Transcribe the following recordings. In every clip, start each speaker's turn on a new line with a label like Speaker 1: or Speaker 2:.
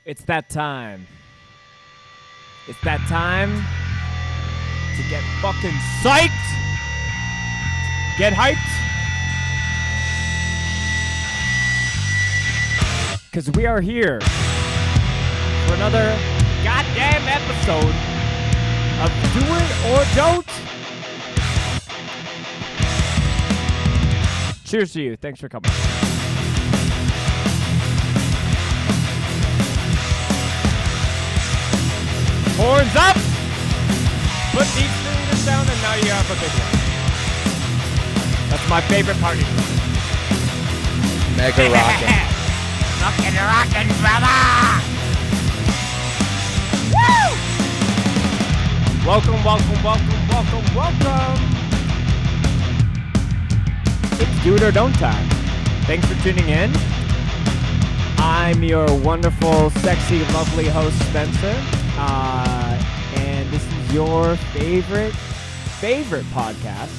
Speaker 1: It's that time. It's that time to get fucking psyched. Get hyped. Because we are here for another goddamn episode of Do It or Don't. Cheers to you. Thanks for coming. Horns up! Put these fingers down and now you have a big one. That's my favorite party.
Speaker 2: Mega rockin'.
Speaker 1: Fucking rockin', brother! Woo! Welcome. It's Do It or Don't time. Thanks for tuning in. I'm your wonderful, sexy, lovely host, Spencer. And this is your favorite podcast.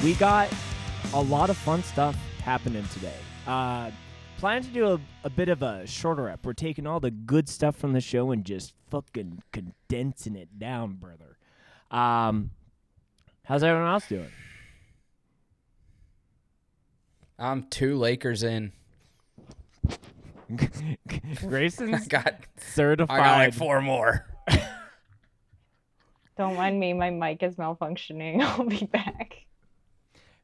Speaker 1: We got a lot of fun stuff happening today. Plan to do a bit of a shorter ep. We're taking all the good stuff from the show and just fucking condensing it down, brother. How's everyone else doing?
Speaker 2: I'm 2 Lakers in.
Speaker 1: Grayson's
Speaker 2: I
Speaker 1: certified.
Speaker 2: got like 4 more.
Speaker 3: Don't mind me, my mic is malfunctioning. I'll be back.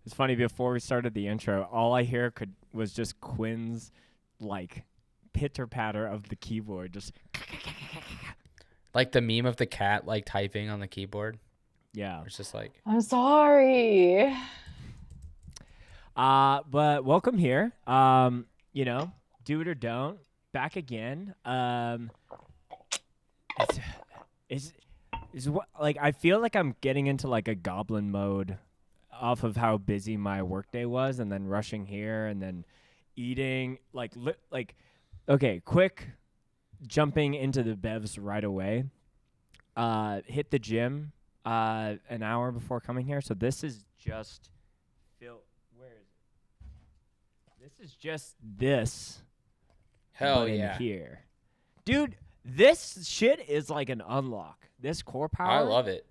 Speaker 1: It's funny, before we started the intro, all I hear was just Quinn's like pitter patter of the keyboard, just
Speaker 2: Like the meme of the cat like typing on the keyboard.
Speaker 1: yeah.
Speaker 2: It's just like,
Speaker 3: I'm sorry.
Speaker 1: But welcome here. You know, Do It or Don't, back again. Is what, like, I feel like I'm getting into like a goblin mode off of how busy my workday was, and then rushing here, and then eating okay, quick jumping into the bevs right away. Hit the gym an hour before coming here, so this is just where is it? This is just this.
Speaker 2: hell
Speaker 1: button
Speaker 2: yeah.
Speaker 1: here. Dude, this shit is like an unlock. This core power.
Speaker 2: I love it.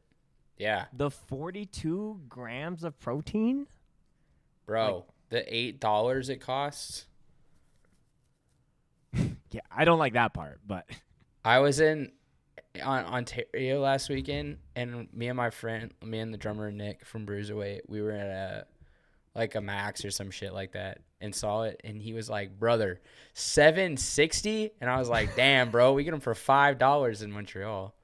Speaker 2: Yeah.
Speaker 1: The 42 grams of protein.
Speaker 2: Bro, the $8 it costs.
Speaker 1: Yeah, I don't like that part, but
Speaker 2: I was in Ontario last weekend, and me and the drummer Nick from Bruiserweight, we were at a Max or some shit like that, and saw it, and he was like, brother, $7.60? And I was like, damn, bro, we get them for $5 in Montreal.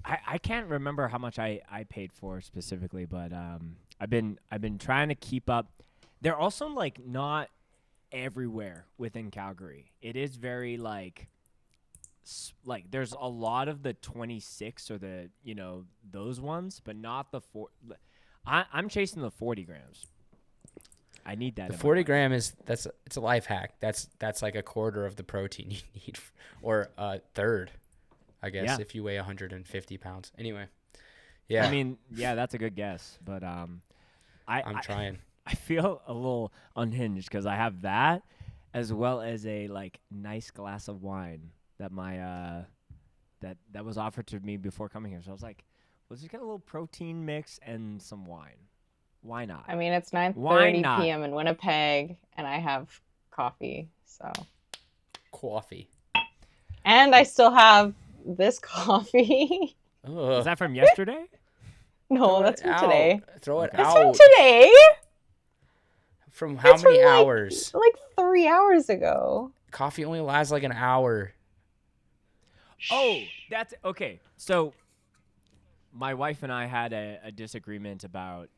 Speaker 1: I can't remember how much I paid for specifically, but I've been trying to keep up. They're also like not everywhere within Calgary. It is very like there's a lot of the 26 or the, you know, those ones, but not the 4. I'm chasing the 40 grams. I need that.
Speaker 2: The 40 gram it's a life hack. That's like a quarter of the protein you need, or a third, I guess,
Speaker 1: Yeah.
Speaker 2: if you weigh 150 pounds. Anyway, yeah.
Speaker 1: I mean, yeah, that's a good guess, but I'm
Speaker 2: trying.
Speaker 1: I feel a little unhinged because I have that, as well as a like nice glass of wine that my that was offered to me before coming here. So I was like, let's just get a little protein mix and some wine. Why not?
Speaker 3: I mean, it's
Speaker 1: Why
Speaker 3: 9:30
Speaker 1: not?
Speaker 3: p.m. in Winnipeg, and I have coffee, so.
Speaker 2: Coffee.
Speaker 3: And I still have this coffee.
Speaker 2: Ugh.
Speaker 1: Is that from yesterday?
Speaker 3: No,
Speaker 2: Throw
Speaker 3: that's
Speaker 2: it
Speaker 3: from
Speaker 2: out.
Speaker 3: today.
Speaker 2: Throw it
Speaker 3: That's
Speaker 2: out.
Speaker 3: from today?
Speaker 2: From how
Speaker 3: It's
Speaker 2: many
Speaker 3: from,
Speaker 2: hours?
Speaker 3: Like 3 hours ago.
Speaker 2: Coffee only lasts like an hour.
Speaker 1: Oh, that's okay. So my wife and I had a disagreement about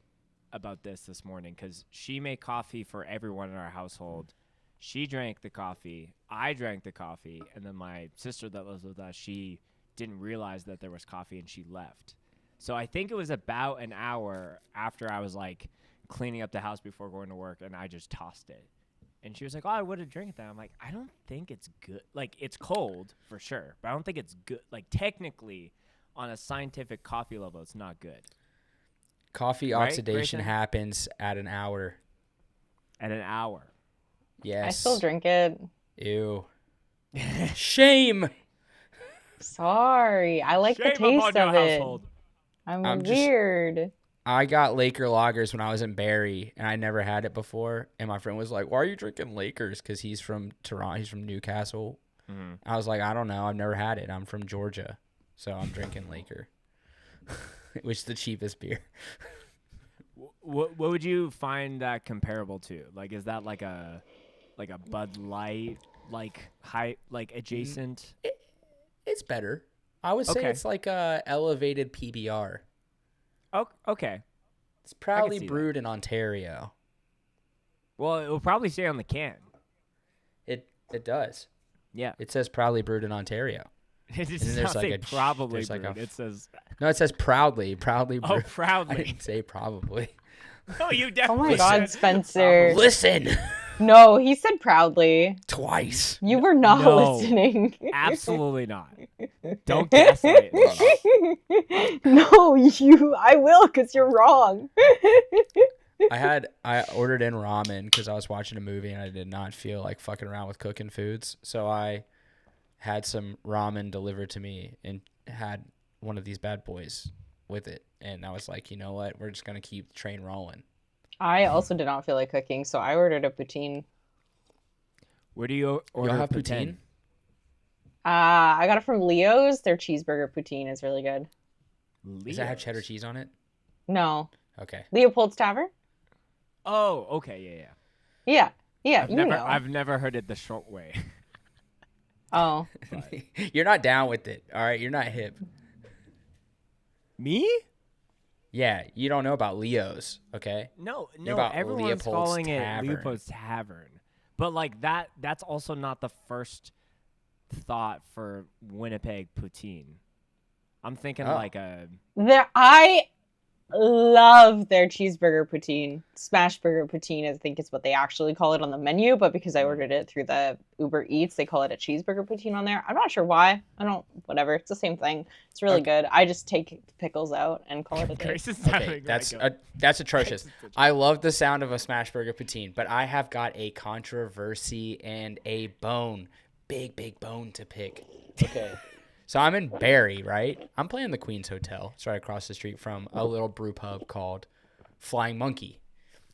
Speaker 1: this morning because she made coffee for everyone in our household. She drank the coffee. I drank the coffee. And then my sister that lives with us, she didn't realize that there was coffee and she left. So I think it was about an hour after I was like cleaning up the house before going to work, and I just tossed it. And she was like, oh, I would have drank that. I'm like, I don't think it's good. Like, it's cold for sure, but I don't think it's good. Like, technically, on a scientific coffee level, it's not good.
Speaker 2: Coffee
Speaker 1: Right,
Speaker 2: oxidation
Speaker 1: Grayson?
Speaker 2: happens at an hour.
Speaker 1: At an hour.
Speaker 2: Yes.
Speaker 3: I still drink it.
Speaker 2: Ew. Shame.
Speaker 3: Sorry, I like the
Speaker 1: Shame upon
Speaker 3: taste
Speaker 1: your
Speaker 3: of it.
Speaker 1: household.
Speaker 3: I'm weird.
Speaker 2: I got Laker lagers when I was in Barrie, and I never had it before. And my friend was like, "Why are you drinking Lakers?" Because he's from Toronto. He's from Newcastle.
Speaker 1: Mhm.
Speaker 2: I was like, "I don't know. I've never had it. I'm from Georgia, so I'm drinking Laker, which is the cheapest beer."
Speaker 1: What would you find that comparable to? Like, is that like a Bud Light, like high, like adjacent?
Speaker 2: It's better. I would say
Speaker 1: Okay.
Speaker 2: it's like a elevated PBR.
Speaker 1: Oh, okay.
Speaker 2: It's proudly
Speaker 1: see that.
Speaker 2: brewed in Ontario.
Speaker 1: Well, it will probably say on the can.
Speaker 2: It does.
Speaker 1: Yeah.
Speaker 2: It says proudly brewed in Ontario.
Speaker 1: It does
Speaker 2: then there's
Speaker 1: not
Speaker 2: like
Speaker 1: say
Speaker 2: a
Speaker 1: probably
Speaker 2: there's like a
Speaker 1: brewed. It says
Speaker 2: No, it says proudly brewed.
Speaker 1: oh
Speaker 2: I
Speaker 1: proudly.
Speaker 2: didn't say probably.
Speaker 1: No, you
Speaker 3: Oh
Speaker 1: definitely.
Speaker 3: my God,
Speaker 1: said
Speaker 3: Spencer.
Speaker 2: Listen,
Speaker 3: No, he said proudly.
Speaker 2: twice.
Speaker 3: You were not
Speaker 1: No.
Speaker 3: listening.
Speaker 1: Absolutely not. Don't gaslight me.
Speaker 3: No, I will, because you're wrong.
Speaker 2: I ordered in ramen because I was watching a movie and I did not feel like fucking around with cooking foods. So I had some ramen delivered to me and had one of these bad boys with it. And I was like, you know what? We're just going to keep the train rolling.
Speaker 3: I also did not feel like cooking, so I ordered a poutine.
Speaker 1: Where do you order
Speaker 2: Y'all have
Speaker 1: poutine?
Speaker 2: poutine?
Speaker 3: I got it from Leo's. Their cheeseburger poutine is really good.
Speaker 2: Does that have cheddar
Speaker 1: Leo's.
Speaker 2: cheese on it?
Speaker 3: No.
Speaker 2: Okay.
Speaker 3: Leopold's Tavern?
Speaker 1: Oh, okay, yeah.
Speaker 3: Yeah. Yeah,
Speaker 1: I've
Speaker 3: you
Speaker 1: never,
Speaker 3: know.
Speaker 1: I've never heard it the short way.
Speaker 3: Oh.
Speaker 2: You're not down with it. All right. You're not hip.
Speaker 1: Me?
Speaker 2: Yeah. You don't know about Leo's. Okay.
Speaker 1: No,
Speaker 2: You're
Speaker 1: no.
Speaker 2: about
Speaker 1: Everyone's
Speaker 2: Leopold's
Speaker 1: calling
Speaker 2: Tavern.
Speaker 1: it Leopold's Tavern, but like that's also not the first thought for Winnipeg poutine. I'm thinking
Speaker 2: Oh.
Speaker 1: like a
Speaker 3: I love their cheeseburger poutine. Smash burger poutine, I think is what they actually call it on the menu, but because I ordered it through the Uber Eats, they call it a cheeseburger poutine on there. I'm not sure why. Whatever. It's the same thing. It's really good. I just take the pickles out and call it a day.
Speaker 1: Grace is
Speaker 2: Okay.
Speaker 1: having
Speaker 2: That's atrocious. I love the sound of a smash burger poutine, but I have got a controversy and a big bone to pick. Okay. So I'm in Barrie, right? I'm playing the Queen's Hotel. It's right across the street from a little brew pub called Flying Monkey.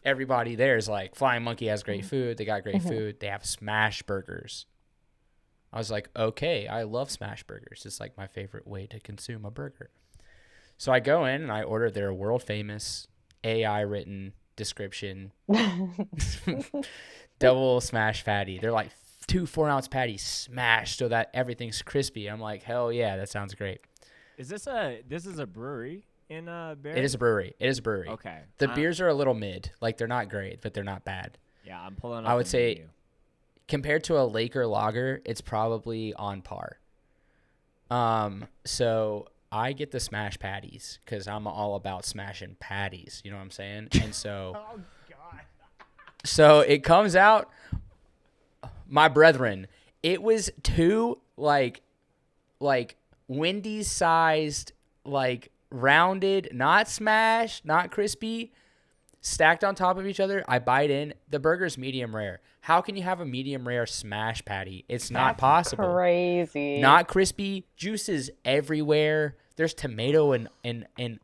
Speaker 2: Everybody there is like, Flying Monkey has great food. They got great food. They have smash burgers. I was like, okay, I love smash burgers. It's like my favorite way to consume a burger. So I go in and I order their world famous AI written description double smash patty. They're like 2 4-ounce patties smashed so that everything's crispy. I'm like, hell yeah, that sounds great.
Speaker 1: This is a brewery in Barrie?
Speaker 2: It is a brewery.
Speaker 1: Okay.
Speaker 2: The beers are a little mid. Like, they're not great, but they're not bad.
Speaker 1: Yeah, I'm pulling up
Speaker 2: I would
Speaker 1: the
Speaker 2: say
Speaker 1: menu.
Speaker 2: compared to a Laker lager, it's probably on par. So I get the smash patties because I'm all about smashing patties. You know what I'm saying? And so,
Speaker 1: Oh god.
Speaker 2: so it comes out, my brethren, it was 2 like Wendy's sized, like rounded, not smashed, not crispy, stacked on top of each other. I bite in. The burger's medium rare. How can you have a medium rare smash patty? It's not possible.
Speaker 3: Crazy.
Speaker 2: Not crispy. Juices everywhere. There's tomato and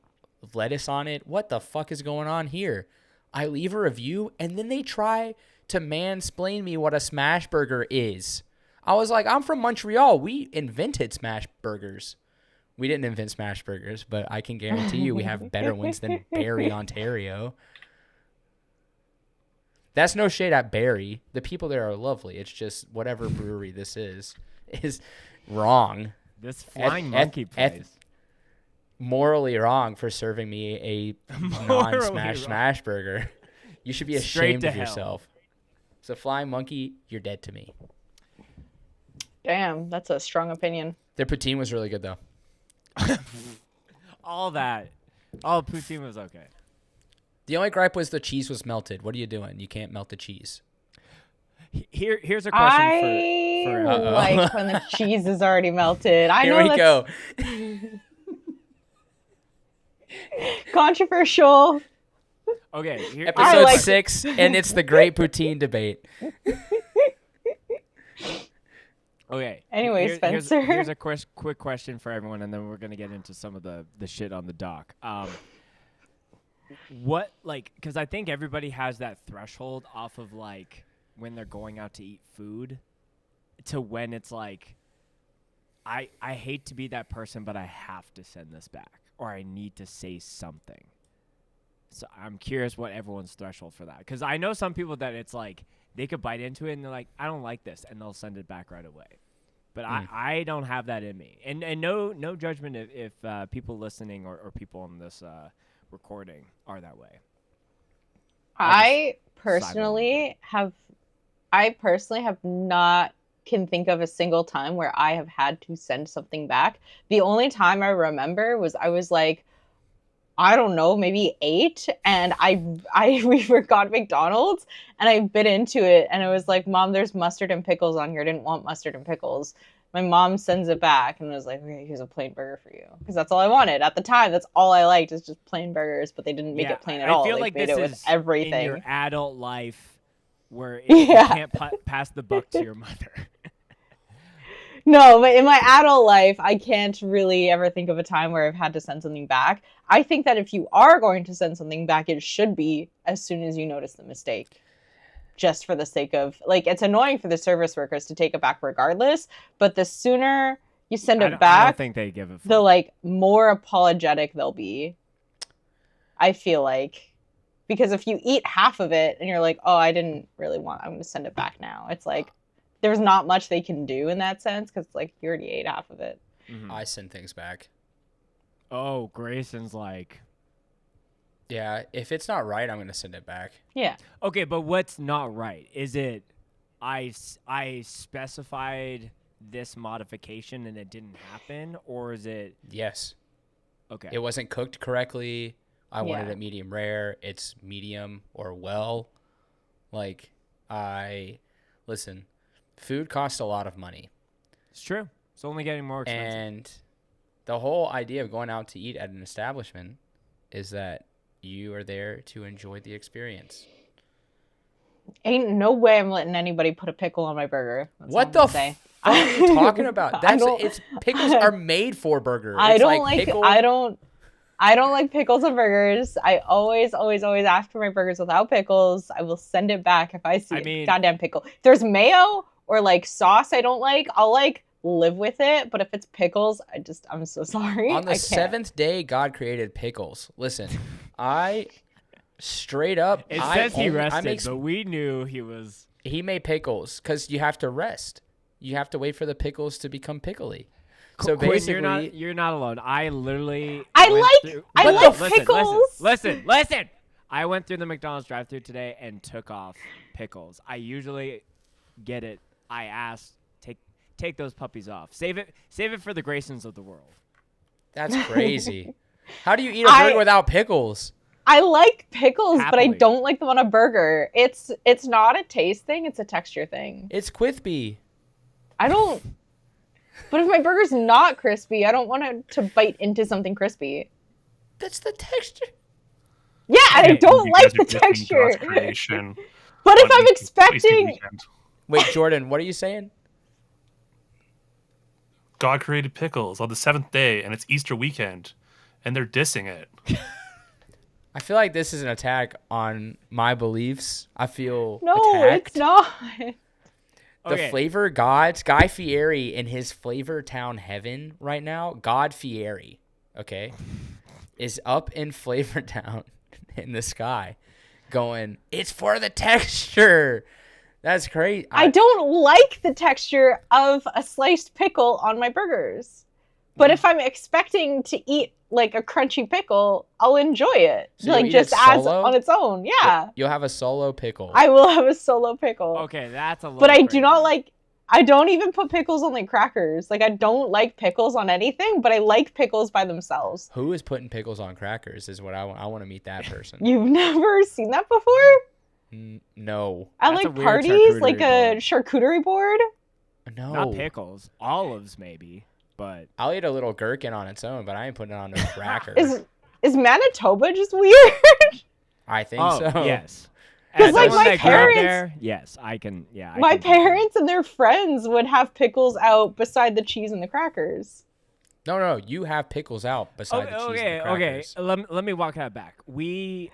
Speaker 2: lettuce on it. What the fuck is going on here? I leave a review and then they try to mansplain me what a smash burger is. I was like, I'm from Montreal. We invented smash burgers. We didn't invent smash burgers, but I can guarantee you we have better ones than Barrie, Ontario. That's no shade at Barrie. The people there are lovely. It's just whatever brewery this is wrong.
Speaker 1: This flying
Speaker 2: eth-
Speaker 1: monkey
Speaker 2: eth-
Speaker 1: place.
Speaker 2: Morally wrong for serving me a
Speaker 1: Morally
Speaker 2: non-smash
Speaker 1: wrong.
Speaker 2: smash burger. You should be
Speaker 1: Straight
Speaker 2: ashamed
Speaker 1: to
Speaker 2: of
Speaker 1: hell.
Speaker 2: yourself. So Flying Monkey, you're dead to me.
Speaker 3: Damn, that's a strong opinion.
Speaker 2: Their poutine was really good though.
Speaker 1: All poutine was okay.
Speaker 2: The only gripe was the cheese was melted. What are you doing? You can't melt the cheese.
Speaker 1: Here's a question
Speaker 3: I
Speaker 1: for
Speaker 2: Uh-oh.
Speaker 3: like when the cheese is already melted. I
Speaker 2: Here
Speaker 3: know
Speaker 2: we
Speaker 3: that's
Speaker 2: go.
Speaker 3: controversial.
Speaker 1: okay. Here,
Speaker 2: Episode
Speaker 3: like-
Speaker 2: 6, and it's the great poutine debate.
Speaker 1: Okay.
Speaker 3: Anyway, Spencer.
Speaker 1: Here's a quick question for everyone, and then we're gonna get into some of the shit on the dock. What, like, because I think everybody has that threshold off of like when they're going out to eat food, to when it's like, I hate to be that person, but I have to send this back, or I need to say something. So I'm curious what everyone's threshold for that, because I know some people that it's like they could bite into it and they're like, I don't like this, and they'll send it back right away. But I don't have that in me, and no judgment if people listening or people on this recording are that way.
Speaker 3: I personally have not can think of a single time where I have had to send something back. The only time I remember was I was like, I don't know, maybe 8, and we forgot McDonald's, and I bit into it, and it was like, Mom, there's mustard and pickles on here. I didn't want mustard and pickles. My mom sends it back, and was like, okay, here's a plain burger for you, because that's all I wanted at the time. That's all I liked, is just plain burgers, but they didn't make it plain at all.
Speaker 1: I feel
Speaker 3: They
Speaker 1: like
Speaker 3: made
Speaker 1: this
Speaker 3: it
Speaker 1: is
Speaker 3: with everything.
Speaker 1: in your adult life where
Speaker 3: Yeah.
Speaker 1: you can't pass the buck to your mother.
Speaker 3: No, but in my adult life, I can't really ever think of a time where I've had to send something back. I think that if you are going to send something back, it should be as soon as you notice the mistake. Just for the sake of, like, it's annoying for the service workers to take it back regardless, but the sooner you send it
Speaker 1: I
Speaker 3: back,
Speaker 1: don't think they give a fuck.
Speaker 3: the, like, more apologetic they'll be. I feel like. Because if you eat half of it and you're like, oh, I didn't really want, I'm going to send it back now. It's like, there's not much they can do in that sense, because like you already ate half of it.
Speaker 1: Mhm.
Speaker 2: I send things back.
Speaker 1: Oh, Grayson's like,
Speaker 2: Yeah, if it's not right, I'm gonna send it back.
Speaker 3: Yeah.
Speaker 1: okay, but what's not right? Is it I specified this modification and it didn't happen, or is it
Speaker 2: Yes,
Speaker 1: okay?
Speaker 2: it wasn't cooked correctly. I wanted
Speaker 3: Yeah.
Speaker 2: it medium rare. It's medium or well. Like, listen, food costs a lot of money.
Speaker 1: It's true. It's only getting more expensive.
Speaker 2: And the whole idea of going out to eat at an establishment is that you are there to enjoy the experience.
Speaker 3: Ain't no way I'm letting anybody put a pickle on my burger. That's
Speaker 2: What
Speaker 3: all
Speaker 2: the
Speaker 3: I'm
Speaker 2: fuck
Speaker 3: gonna say.
Speaker 2: are you talking about?
Speaker 3: I
Speaker 2: That's
Speaker 3: don't-
Speaker 2: it's pickles are made for burger.
Speaker 3: I
Speaker 2: It's
Speaker 3: don't like
Speaker 2: pickle-
Speaker 3: I don't like pickles on burgers. I always ask for my burgers without pickles. I will send it back if I see
Speaker 1: I
Speaker 3: a
Speaker 1: mean-
Speaker 3: goddamn pickle. If there's mayo or like sauce I don't like, I'll like live with it. But if it's pickles, I'm so sorry.
Speaker 2: On
Speaker 3: I
Speaker 2: the
Speaker 3: can't.
Speaker 2: 7th day, God created pickles. Listen, I straight up.
Speaker 1: It
Speaker 2: I
Speaker 1: says he
Speaker 2: only- I
Speaker 1: rested,
Speaker 2: make-
Speaker 1: but we knew he was.
Speaker 2: he made pickles because you have to rest. You have to wait for the pickles to become pickly. So
Speaker 1: Quinn,
Speaker 2: basically,
Speaker 1: you're not alone. I literally.
Speaker 3: I
Speaker 1: went
Speaker 3: like-
Speaker 1: through-
Speaker 3: I
Speaker 2: What
Speaker 3: like
Speaker 2: the f-
Speaker 3: pickles.
Speaker 1: Listen. I went through the McDonald's drive-thru today and took off pickles. I usually get it. I asked, take those puppies off. Save it for the Graysons of the world.
Speaker 2: that's crazy. How do you eat a
Speaker 3: I-
Speaker 2: burger without pickles?
Speaker 3: I like pickles, but I
Speaker 1: Happily.
Speaker 3: don't like them on a burger. It's not a taste thing, it's a texture thing.
Speaker 2: It's Quithby.
Speaker 3: I don't. But if my burger's not crispy, I don't want to bite into something crispy.
Speaker 2: That's the texture.
Speaker 3: Yeah, and I
Speaker 4: You
Speaker 3: don't
Speaker 4: guys
Speaker 3: like
Speaker 4: are
Speaker 3: the
Speaker 4: dissing
Speaker 3: texture.
Speaker 4: God's creation
Speaker 3: But if
Speaker 4: on
Speaker 3: I'm
Speaker 4: Easter
Speaker 3: expecting,
Speaker 4: weekend.
Speaker 2: Wait, Jordan, what are you saying?
Speaker 4: God created pickles on the 7th day, and it's Easter weekend, and they're dissing it.
Speaker 2: I feel like this is an attack on my beliefs. I feel
Speaker 3: no,
Speaker 2: attacked.
Speaker 3: it's not.
Speaker 2: The
Speaker 1: Okay.
Speaker 2: flavor gods, Guy Fieri in his Flavor Town heaven right now, God Fieri, okay, is up in Flavor Town in the sky going, it's for the texture. That's great.
Speaker 3: I don't like the texture of a sliced pickle on my burgers. But if I'm expecting to eat like a crunchy pickle, I'll enjoy it.
Speaker 2: So you'll
Speaker 3: like
Speaker 2: eat
Speaker 3: just
Speaker 2: it
Speaker 3: as
Speaker 2: solo?
Speaker 3: on its own. Yeah.
Speaker 2: You'll have a solo pickle.
Speaker 3: I will have a solo pickle.
Speaker 1: Okay, that's a little.
Speaker 3: But I do not
Speaker 1: crazy.
Speaker 3: like I don't even put pickles on like crackers. Like I don't like pickles on anything, but I like pickles by themselves.
Speaker 2: Who is putting pickles on crackers is what I want. I want to meet that person.
Speaker 3: You've never seen that before?
Speaker 2: No.
Speaker 3: At
Speaker 1: That's a
Speaker 3: like
Speaker 1: weird
Speaker 3: parties, like
Speaker 1: charcuterie
Speaker 3: a
Speaker 1: board.
Speaker 3: charcuterie board?
Speaker 2: No.
Speaker 1: Not pickles, olives maybe, but
Speaker 2: I'll eat a little gherkin on its own, but I ain't putting it on no cracker.
Speaker 3: Is Manitoba just weird?
Speaker 2: I think
Speaker 1: oh
Speaker 2: so.
Speaker 1: yes,
Speaker 3: 'Cause,
Speaker 1: As
Speaker 3: like,
Speaker 1: someone
Speaker 3: my
Speaker 1: that grew up
Speaker 3: parents-
Speaker 1: there, yes, I can. Yeah, I
Speaker 3: My
Speaker 1: can confirm.
Speaker 3: parents and their friends would have pickles out beside the cheese and the crackers.
Speaker 2: No, you have pickles out beside the cheese and the
Speaker 1: Okay.
Speaker 2: crackers.
Speaker 1: Let me walk that back. We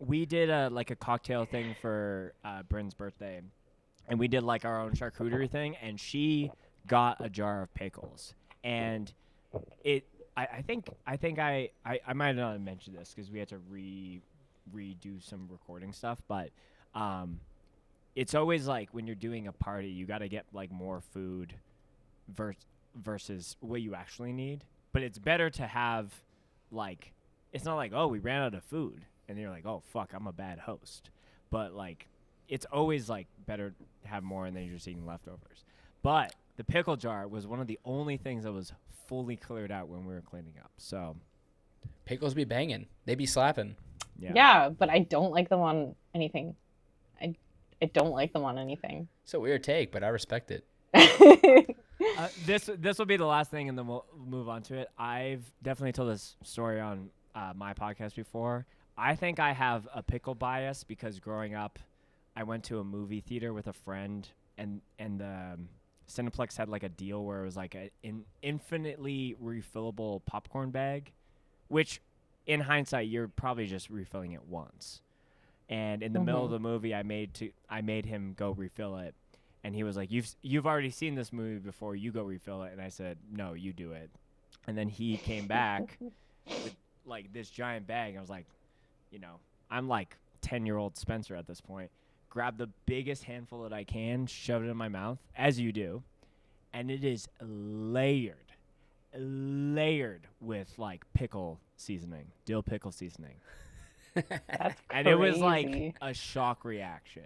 Speaker 1: did a cocktail thing for Bryn's birthday, and we did like our own charcuterie thing, and she got a jar of pickles, and I think I might not have mentioned this because we had to redo some recording stuff, but it's always like when you're doing a party, you got to get like more food versus what you actually need. But it's better to have like, it's not like, oh, we ran out of food and you're like, oh fuck, I'm a bad host. But like, it's always like better to have more and then you're just eating leftovers. But the pickle jar was one of the only things that was fully cleared out when we were cleaning up. So
Speaker 2: Pickles be banging. They be slapping.
Speaker 3: Yeah, but I don't like them on anything. I don't like them on anything.
Speaker 2: It's a weird take, but I respect it.
Speaker 1: This will be the last thing, and then we'll move on to it. I've definitely told this story on my podcast before. I think I have a pickle bias because growing up, I went to a movie theater with a friend, and the Cineplex had like a deal where it was like an infinitely refillable popcorn bag, which in hindsight you're probably just refilling it once. And in the middle of the movie, I made him go refill it. And he was like, "You've already seen this movie before. You go refill it." And I said, "No, you do it." And then he came back with like this giant bag. I was like, I'm like 10-year-old Spencer at this point. Grab the biggest handful that I can, shove it in my mouth, as you do, and it is layered with like pickle seasoning, dill pickle seasoning.
Speaker 3: That's
Speaker 1: And it was like
Speaker 3: crazy.
Speaker 1: a shock reaction.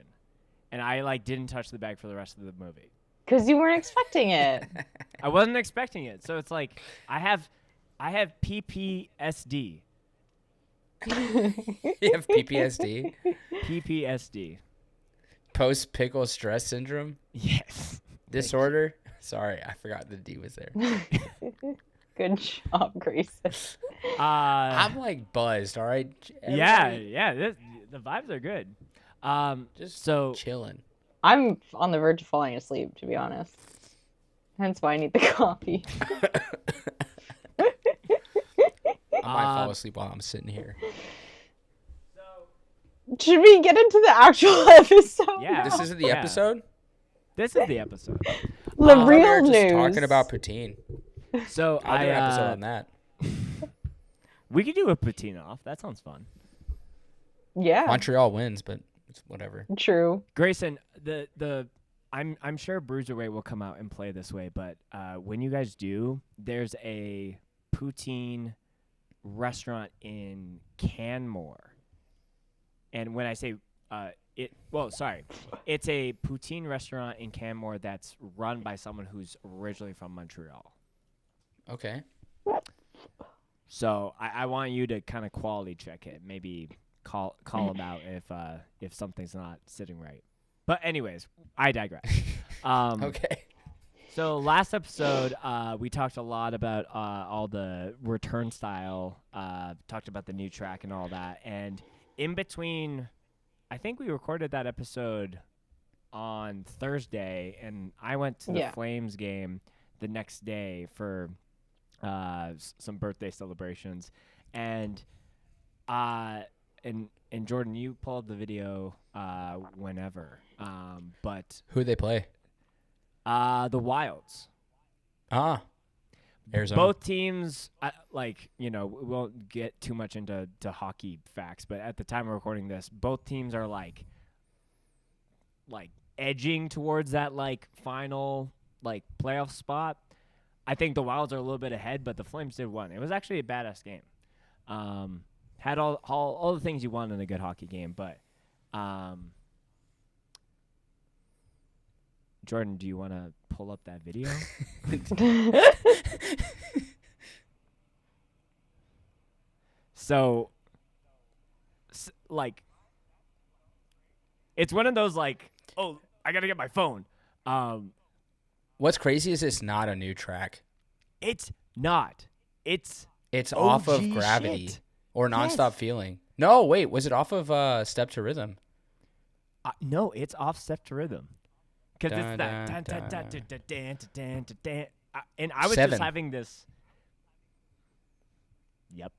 Speaker 1: And I like didn't touch the bag for the rest of the movie.
Speaker 3: Because you weren't expecting it.
Speaker 1: I wasn't expecting it. So it's like I have PPSD.
Speaker 2: You have PPSD,
Speaker 1: PPSD.
Speaker 2: post pickle stress syndrome
Speaker 1: Yes.
Speaker 2: disorder. Sorry, I forgot the D was there.
Speaker 3: Good job, Grayson.
Speaker 2: I'm like buzzed. All right.
Speaker 1: Yeah. The vibes are good.
Speaker 2: Just
Speaker 1: So
Speaker 2: chilling.
Speaker 3: I'm on the verge of falling asleep, to be honest. Hence why I need the coffee.
Speaker 2: I might fall asleep while I'm sitting here.
Speaker 3: Should we get into the actual episode?
Speaker 1: Yeah.
Speaker 2: This isn't the
Speaker 1: Yeah.
Speaker 2: episode.
Speaker 1: This is the episode.
Speaker 3: The
Speaker 2: I thought we
Speaker 3: real
Speaker 2: were just
Speaker 3: news.
Speaker 2: talking about poutine.
Speaker 1: So
Speaker 2: I'll do an episode on that.
Speaker 1: we could do a poutine off. That sounds fun.
Speaker 3: Yeah,
Speaker 2: Montreal wins, but it's whatever.
Speaker 3: true.
Speaker 1: Grayson, I'm sure Bruiserweight will come out and play this way, but when you guys do, there's a poutine restaurant in Canmore, and when I say it's a poutine restaurant in Canmore that's run by someone who's originally from Montreal.
Speaker 2: Okay.
Speaker 1: So I want you to kind of quality check it, maybe call them out if something's not sitting right. But anyways, I digress.
Speaker 2: Okay.
Speaker 1: So last episode, we talked a lot about all the return style, talked about the new track and all that. And in between, I think we recorded that episode on Thursday, and I went to the
Speaker 3: Yeah.
Speaker 1: Flames game the next day for some birthday celebrations. And Jordan, you pulled the video whenever. But
Speaker 2: Who they play?
Speaker 1: the Wilds.
Speaker 2: Arizona.
Speaker 1: Both teams, we won't get too much into hockey facts, but at the time of recording this, both teams are like edging towards that final playoff spot. I think the Wilds are a little bit ahead, but the Flames did win. It was actually a badass game. Had all the things you want in a good hockey game, but Jordan, do you want to pull up that video? So, it's one of those oh, I gotta get my phone.
Speaker 2: What's crazy is it's not a new track.
Speaker 1: It's not. It's
Speaker 2: It's off of
Speaker 1: OG
Speaker 2: Gravity
Speaker 1: shit.
Speaker 2: or Nonstop Feeling. No, wait, was it off of Step to Rhythm?
Speaker 1: No, it's off step to rhythm. Because it's
Speaker 2: Dun,
Speaker 1: that.
Speaker 2: dun,
Speaker 1: Dun, dun, dun,
Speaker 2: dun.
Speaker 1: dun, dun, dun, dun, dun. And I was
Speaker 2: 7.
Speaker 1: just having this. Yep.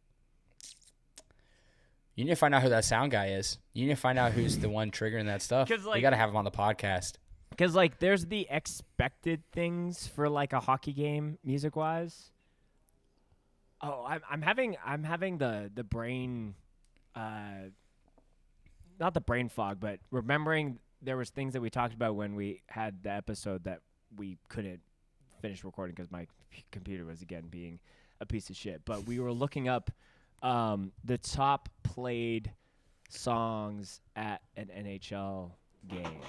Speaker 2: You need to find out who that sound guy is. You need to find out who's the one triggering that stuff.
Speaker 1: 'Cause,
Speaker 2: We
Speaker 1: like-
Speaker 2: got to have him on the podcast.
Speaker 1: Because like, there's the expected things for like a hockey game, music wise. Oh, I'm having the brain, not the brain fog, but remembering there was things that we talked about when we had the episode that we couldn't finish recording because my computer was again being a piece of shit. But we were looking up the top played songs at an NHL game.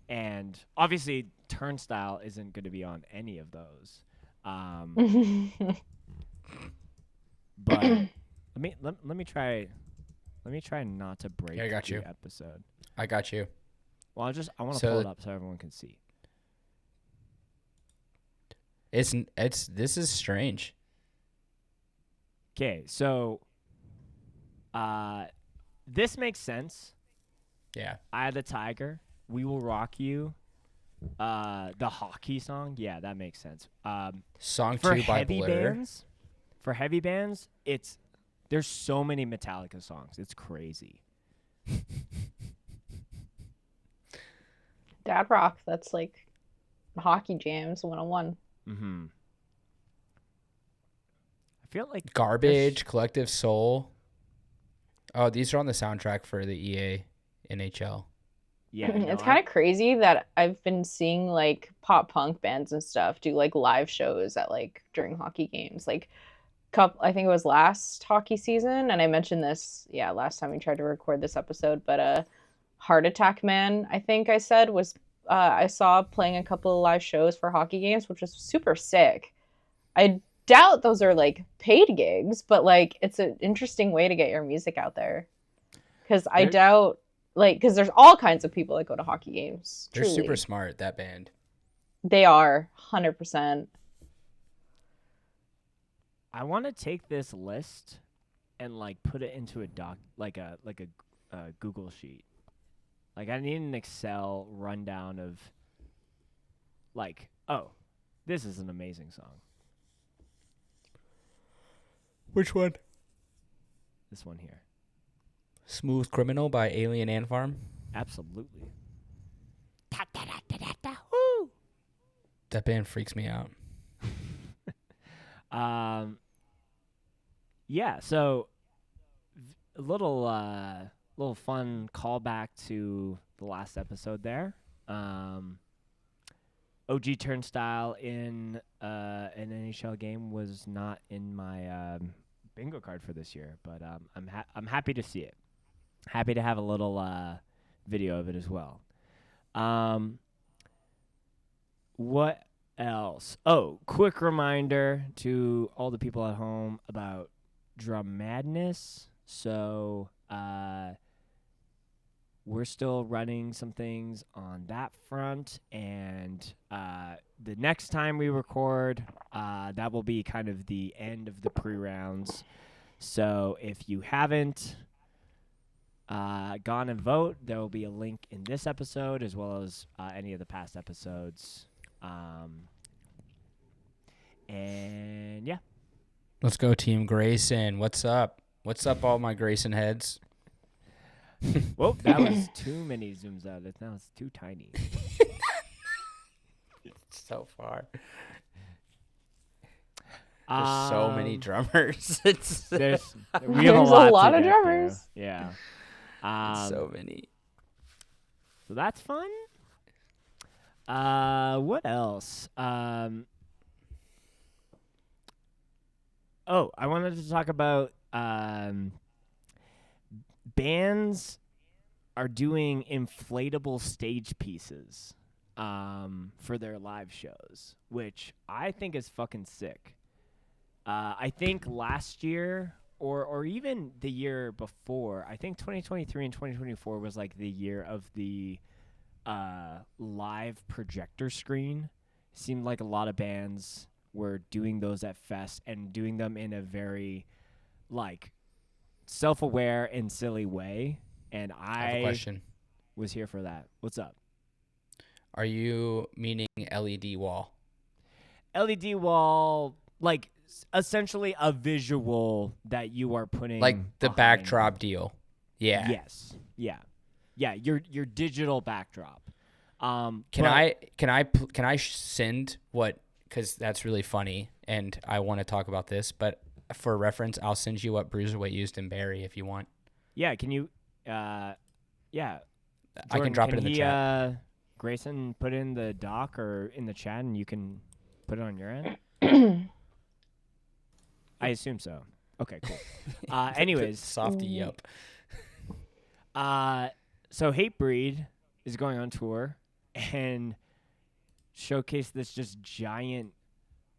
Speaker 1: And obviously Turnstile isn't going to be on any of those. But let me try not to break
Speaker 2: Yeah, I got
Speaker 1: the
Speaker 2: you.
Speaker 1: episode.
Speaker 2: I got you.
Speaker 1: Well, I want to
Speaker 2: So-
Speaker 1: pull it up so everyone can see.
Speaker 2: This is strange.
Speaker 1: Okay, so this makes sense.
Speaker 2: Yeah.
Speaker 1: Eye of the Tiger, We Will Rock You, the hockey song. Yeah, that makes sense.
Speaker 2: Song
Speaker 1: For
Speaker 2: 2 by
Speaker 1: heavy
Speaker 2: Blur.
Speaker 1: bands, there's so many Metallica songs. It's crazy.
Speaker 3: Dad rock. That's like hockey jams 101.
Speaker 1: Mm-hmm. I feel like
Speaker 2: Garbage, Collective Soul. Oh, these are on the soundtrack for the EA NHL.
Speaker 1: yeah, no,
Speaker 3: It's kind of crazy that I've been seeing like pop punk bands and stuff do like live shows at like during hockey games. Like I think it was last hockey season, and I mentioned this last time we tried to record this episode, but Heart Attack Man, I think I said, was I saw playing a couple of live shows for hockey games, which was super sick. I doubt those are like paid gigs, but like it's an interesting way to get your music out there. Because I
Speaker 1: There-
Speaker 3: doubt, like, because there's all kinds of people that go to hockey games.
Speaker 2: They're
Speaker 3: truly.
Speaker 2: super smart, that band.
Speaker 3: They are 100%.
Speaker 1: I want to take this list and like put it into a doc, like a Google sheet. Like I need an Excel rundown of like, oh, this is an amazing song.
Speaker 2: Which one?
Speaker 1: This one here.
Speaker 2: Smooth Criminal by Alien Ant Farm.
Speaker 1: Absolutely.
Speaker 2: That band freaks me out.
Speaker 1: Yeah, so a little fun callback to the last episode there. OG Turnstile in an NHL game was not in my bingo card for this year, but I'm happy to see it. Happy to have a little video of it as well. What else? Oh, quick reminder to all the people at home about Drum Madness. So we're still running some things on that front, and the next time we record, that will be kind of the end of the pre-rounds. So if you haven't gone and vote, there will be a link in this episode as well as any of the past episodes. And yeah.
Speaker 2: Let's go, Team Grayson. What's up? What's up, all my Grayson heads?
Speaker 1: Whoa, that was too many zooms out. Now it's too tiny.
Speaker 2: So far. There's so many drummers. It's
Speaker 1: We have
Speaker 3: There's
Speaker 1: a
Speaker 3: a
Speaker 1: lot,
Speaker 3: lot
Speaker 1: to
Speaker 3: of
Speaker 1: get through.
Speaker 3: drummers.
Speaker 1: Yeah.
Speaker 2: so many.
Speaker 1: So that's fun. What else? Oh, I wanted to talk about bands are doing inflatable stage pieces for their live shows, which I think is fucking sick. I think last year or even the year before, I think 2023 and 2024 was like the year of the live projector screen. Seemed like a lot of bands were doing those at Fest and doing them in a very like self-aware and silly way, and
Speaker 2: I have a
Speaker 1: I
Speaker 2: question.
Speaker 1: was here for that. What's up?
Speaker 2: Are you meaning LED wall?
Speaker 1: LED wall, like essentially a visual that you are putting
Speaker 2: Like the
Speaker 1: behind-
Speaker 2: backdrop deal? Yeah.
Speaker 1: Yes. Yeah. Yeah. Your digital backdrop.
Speaker 2: Can
Speaker 1: but-
Speaker 2: I send what? Because that's really funny, and I want to talk about this. But for reference, I'll send you what Bruiserweight used in Barry if you want.
Speaker 1: Yeah. Can you? Yeah.
Speaker 2: I can
Speaker 1: Jordan,
Speaker 2: drop it in the chat.
Speaker 1: Grayson, put in the doc or in the chat, and you can put it on your end. I assume so. Okay, cool. Anyways,
Speaker 2: Softy yup.
Speaker 1: So Hatebreed is going on tour and showcase this just giant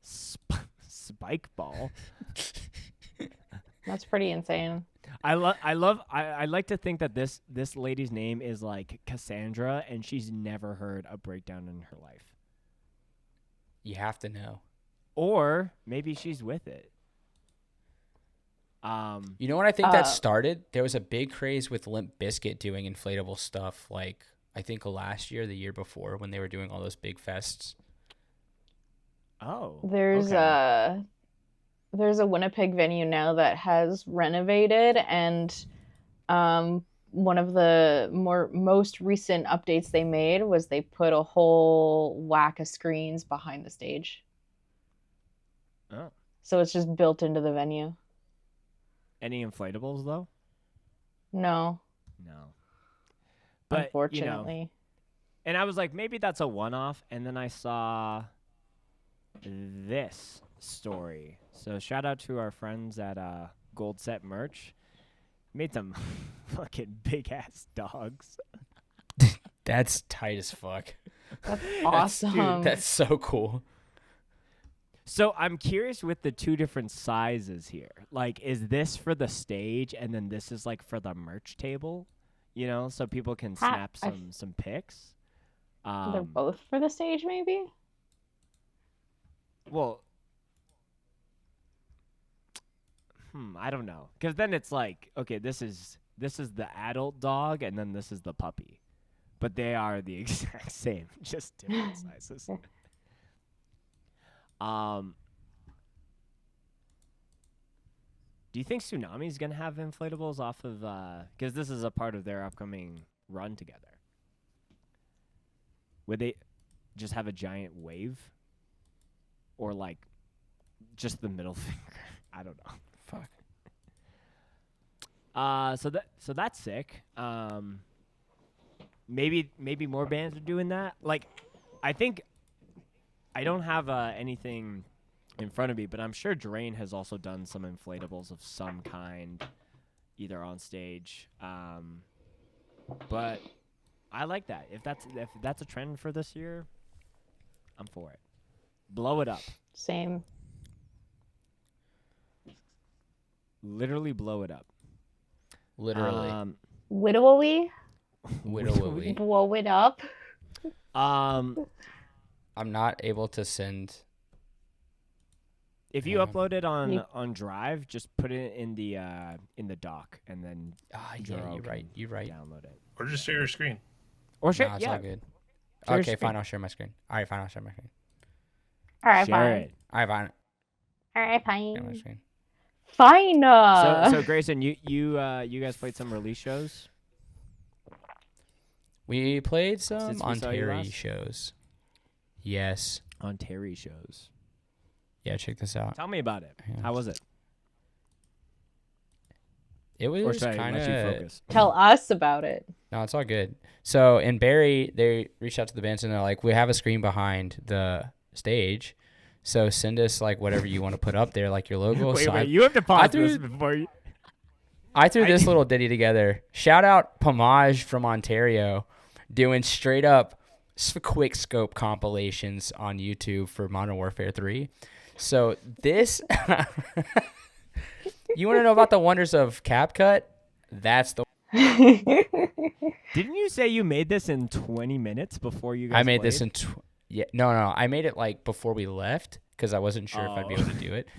Speaker 1: spike ball.
Speaker 3: That's pretty insane.
Speaker 1: I like to think that this lady's name is like Cassandra, and she's never heard a breakdown in her life.
Speaker 2: You have to know.
Speaker 1: Or maybe she's with it.
Speaker 2: You know what I think that
Speaker 3: Uh,
Speaker 2: started? There was a big craze with Limp Bizkit doing inflatable stuff, like I think last year, the year before, when they were doing all those big fests.
Speaker 1: Oh,
Speaker 3: There's
Speaker 1: okay.
Speaker 3: a Winnipeg venue now that has renovated, and one of the most recent updates they made was they put a whole whack of screens behind the stage.
Speaker 1: Oh.
Speaker 3: So it's just built into the venue.
Speaker 1: Any inflatables though?
Speaker 3: No,
Speaker 1: No. But
Speaker 3: unfortunately.
Speaker 1: and I was like, maybe that's a one-off, and then I saw this story. So shout out to our friends at Gold Set Merch. Made some fucking big ass dogs.
Speaker 2: That's tight as fuck.
Speaker 3: That's awesome.
Speaker 2: Dude, that's so cool.
Speaker 1: So I'm curious with the two different sizes here. Like, is this for the stage, and then this is like for the merch table? You know, so people can snap some pics.
Speaker 3: They're both for the stage, maybe?
Speaker 1: Well, I don't know, because then it's like, okay, this is the adult dog, and then this is the puppy, but they are the exact same, just different sizes. Do you think Tsunami's gonna have inflatables off of? Because this is a part of their upcoming run together. Would they just have a giant wave, or like just the middle finger? I don't know.
Speaker 2: Fuck.
Speaker 1: So that's sick. Maybe more bands are doing that. Like, I think I don't have anything in front of me, but I'm sure Drain has also done some inflatables of some kind, either on stage. But I like that. If that's a trend for this year, I'm for it. Blow it up.
Speaker 3: Same.
Speaker 1: Literally blow it up.
Speaker 2: Literally.
Speaker 3: Widowy?
Speaker 2: Widowy.
Speaker 3: Blow it up.
Speaker 2: I'm not able to send.
Speaker 1: If you
Speaker 2: Yeah.
Speaker 1: upload it
Speaker 3: You-
Speaker 1: on Drive, just put it in the dock, and then
Speaker 2: Ah,
Speaker 1: Juro
Speaker 2: yeah, you're
Speaker 1: can
Speaker 2: right. You're right.
Speaker 1: download it.
Speaker 4: Or just share your screen.
Speaker 1: Or share,
Speaker 2: Nah, it's
Speaker 1: yeah,
Speaker 2: all good.
Speaker 1: Share your
Speaker 2: Okay,
Speaker 1: screen.
Speaker 2: fine. I'll share my screen. All right, fine. I'll share my screen.
Speaker 3: All right,
Speaker 1: share
Speaker 3: fine.
Speaker 1: it.
Speaker 2: All right, fine.
Speaker 3: All right,
Speaker 2: Share my
Speaker 3: fine.
Speaker 2: screen.
Speaker 3: Fine.
Speaker 1: So Grayson, you guys played some release shows.
Speaker 2: We played some
Speaker 1: Since we saw you
Speaker 2: Ontario
Speaker 1: last?
Speaker 2: shows. Yes.
Speaker 1: On Terry shows.
Speaker 2: Yeah, check this out.
Speaker 1: Tell me about it.
Speaker 2: Yeah.
Speaker 1: How was it?
Speaker 2: It
Speaker 1: Or
Speaker 2: was
Speaker 1: should I
Speaker 2: kind
Speaker 1: let you
Speaker 2: of.
Speaker 1: focus?
Speaker 3: Tell us about it.
Speaker 2: No, it's all good. So in Barrie, they reached out to the bands and they're like, "We have a screen behind the stage, so send us like whatever you want to put up there, like your logo."
Speaker 1: Wait,
Speaker 2: So
Speaker 1: wait, you have to pause
Speaker 2: threw-
Speaker 1: this before you.
Speaker 2: I threw
Speaker 1: I-
Speaker 2: this little ditty together. Shout out Pomage from Ontario, doing straight up quick scope compilations on YouTube for Modern Warfare 3. So this, you want to know about the wonders of CapCut? That's the.
Speaker 1: Didn't you say you made this in 20 minutes before you guys
Speaker 2: I made this
Speaker 1: played?
Speaker 2: in. Yeah, no. I made it like before we left because I wasn't sure if I'd be able to do it.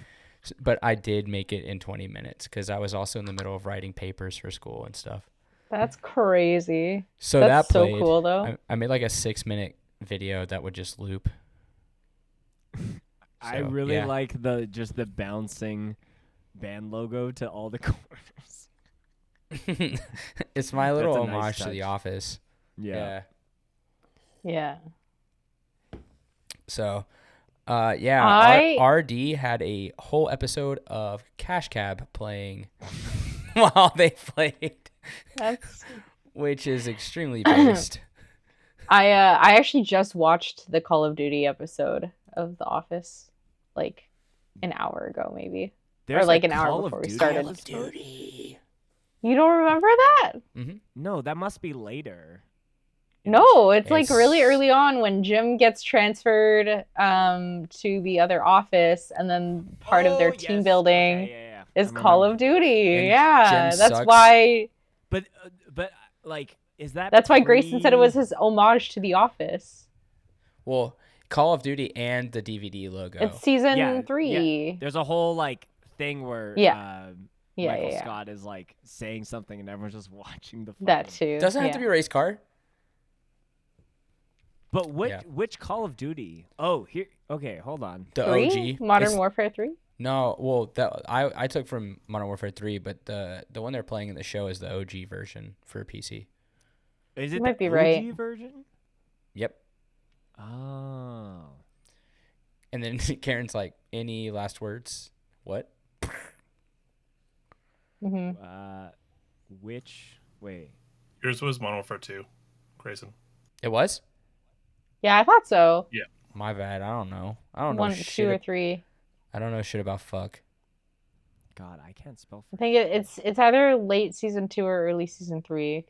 Speaker 2: But I did make it in 20 minutes because I was also in the middle of writing papers for school and stuff.
Speaker 3: That's crazy.
Speaker 2: So
Speaker 3: That's
Speaker 2: that
Speaker 3: so
Speaker 2: played.
Speaker 3: cool, though.
Speaker 2: I made like a 6-minute video that would just loop.
Speaker 1: I
Speaker 2: So,
Speaker 1: really
Speaker 2: yeah.
Speaker 1: like the bouncing band logo to all the corners.
Speaker 2: It's my little
Speaker 1: That's a nice
Speaker 2: homage to The
Speaker 1: touch.
Speaker 2: Office.
Speaker 1: Yeah.
Speaker 3: Yeah.
Speaker 2: So,
Speaker 3: I-
Speaker 2: RD had a whole episode of Cash Cab playing while they played,
Speaker 3: That's.
Speaker 2: which is extremely based.
Speaker 3: I actually just watched the Call of Duty episode of The Office, like an hour ago, maybe.
Speaker 1: There's
Speaker 3: like
Speaker 1: a
Speaker 3: an hour
Speaker 1: Call
Speaker 3: before
Speaker 1: of
Speaker 3: we
Speaker 1: Duty
Speaker 3: started.
Speaker 1: episode?
Speaker 3: You don't remember that?
Speaker 1: No, that must be later.
Speaker 3: No, it's like really
Speaker 2: It's-
Speaker 3: early on when Jim gets transferred to the other office, and then part of their team building is Call of Duty.
Speaker 2: And
Speaker 3: Yeah,
Speaker 2: Jim
Speaker 3: that's
Speaker 2: sucks.
Speaker 3: why.
Speaker 1: But like, is that?
Speaker 3: That's why Grayson said it was
Speaker 1: pre-
Speaker 3: his homage to The Office.
Speaker 2: Well, Call of Duty and the DVD logo.
Speaker 3: It's season
Speaker 1: Yeah,
Speaker 3: 3.
Speaker 1: There's a whole like thing where
Speaker 3: Yeah,
Speaker 1: Michael
Speaker 3: yeah.
Speaker 1: Scott is like saying something and everyone's just watching the.
Speaker 3: That
Speaker 1: fucking-
Speaker 3: too.
Speaker 2: Doesn't have
Speaker 3: yeah.
Speaker 2: to be a race car.
Speaker 1: But
Speaker 2: Yeah.
Speaker 1: which Call of Duty? Oh, here. Okay, hold on.
Speaker 2: The
Speaker 3: 3?
Speaker 2: OG.
Speaker 3: Modern
Speaker 2: It's-
Speaker 3: Warfare 3?
Speaker 2: No, well, that I took from Modern Warfare 3, but the one they're playing in the show is the OG version for PC.
Speaker 1: Is
Speaker 3: You
Speaker 1: it
Speaker 3: might
Speaker 1: the
Speaker 3: be right.
Speaker 1: OG version?
Speaker 2: Yep.
Speaker 1: Oh.
Speaker 2: And then Karen's like, "Any last words?" What?
Speaker 3: Hmm.
Speaker 1: Wait.
Speaker 4: Yours was Modern Warfare 2, Grayson.
Speaker 2: It was?
Speaker 3: Yeah, I thought so.
Speaker 2: My bad. I don't know. I don't know
Speaker 3: 1, 2,
Speaker 2: shit.
Speaker 3: or 3.
Speaker 2: I don't know shit about fuck.
Speaker 1: God, I can't spell.
Speaker 3: I think it's either late season 2 or early season 3.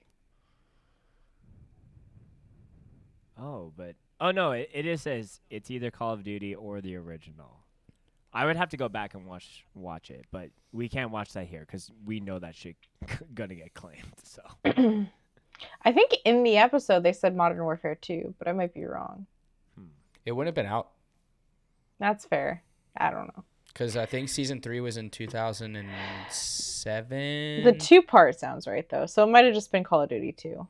Speaker 1: Oh, but no, it just says it's either Call of Duty or the original. I would have to go back and watch it, but we can't watch that here because we know that shit gonna get claimed. So
Speaker 3: I think in the episode they said Modern Warfare 2, but I might be wrong.
Speaker 2: It wouldn't have been out
Speaker 3: That's fair. I don't know.
Speaker 2: because I think season 3 was in 2007.
Speaker 3: The 2 part sounds right though, so it might have just been Call of Duty 2.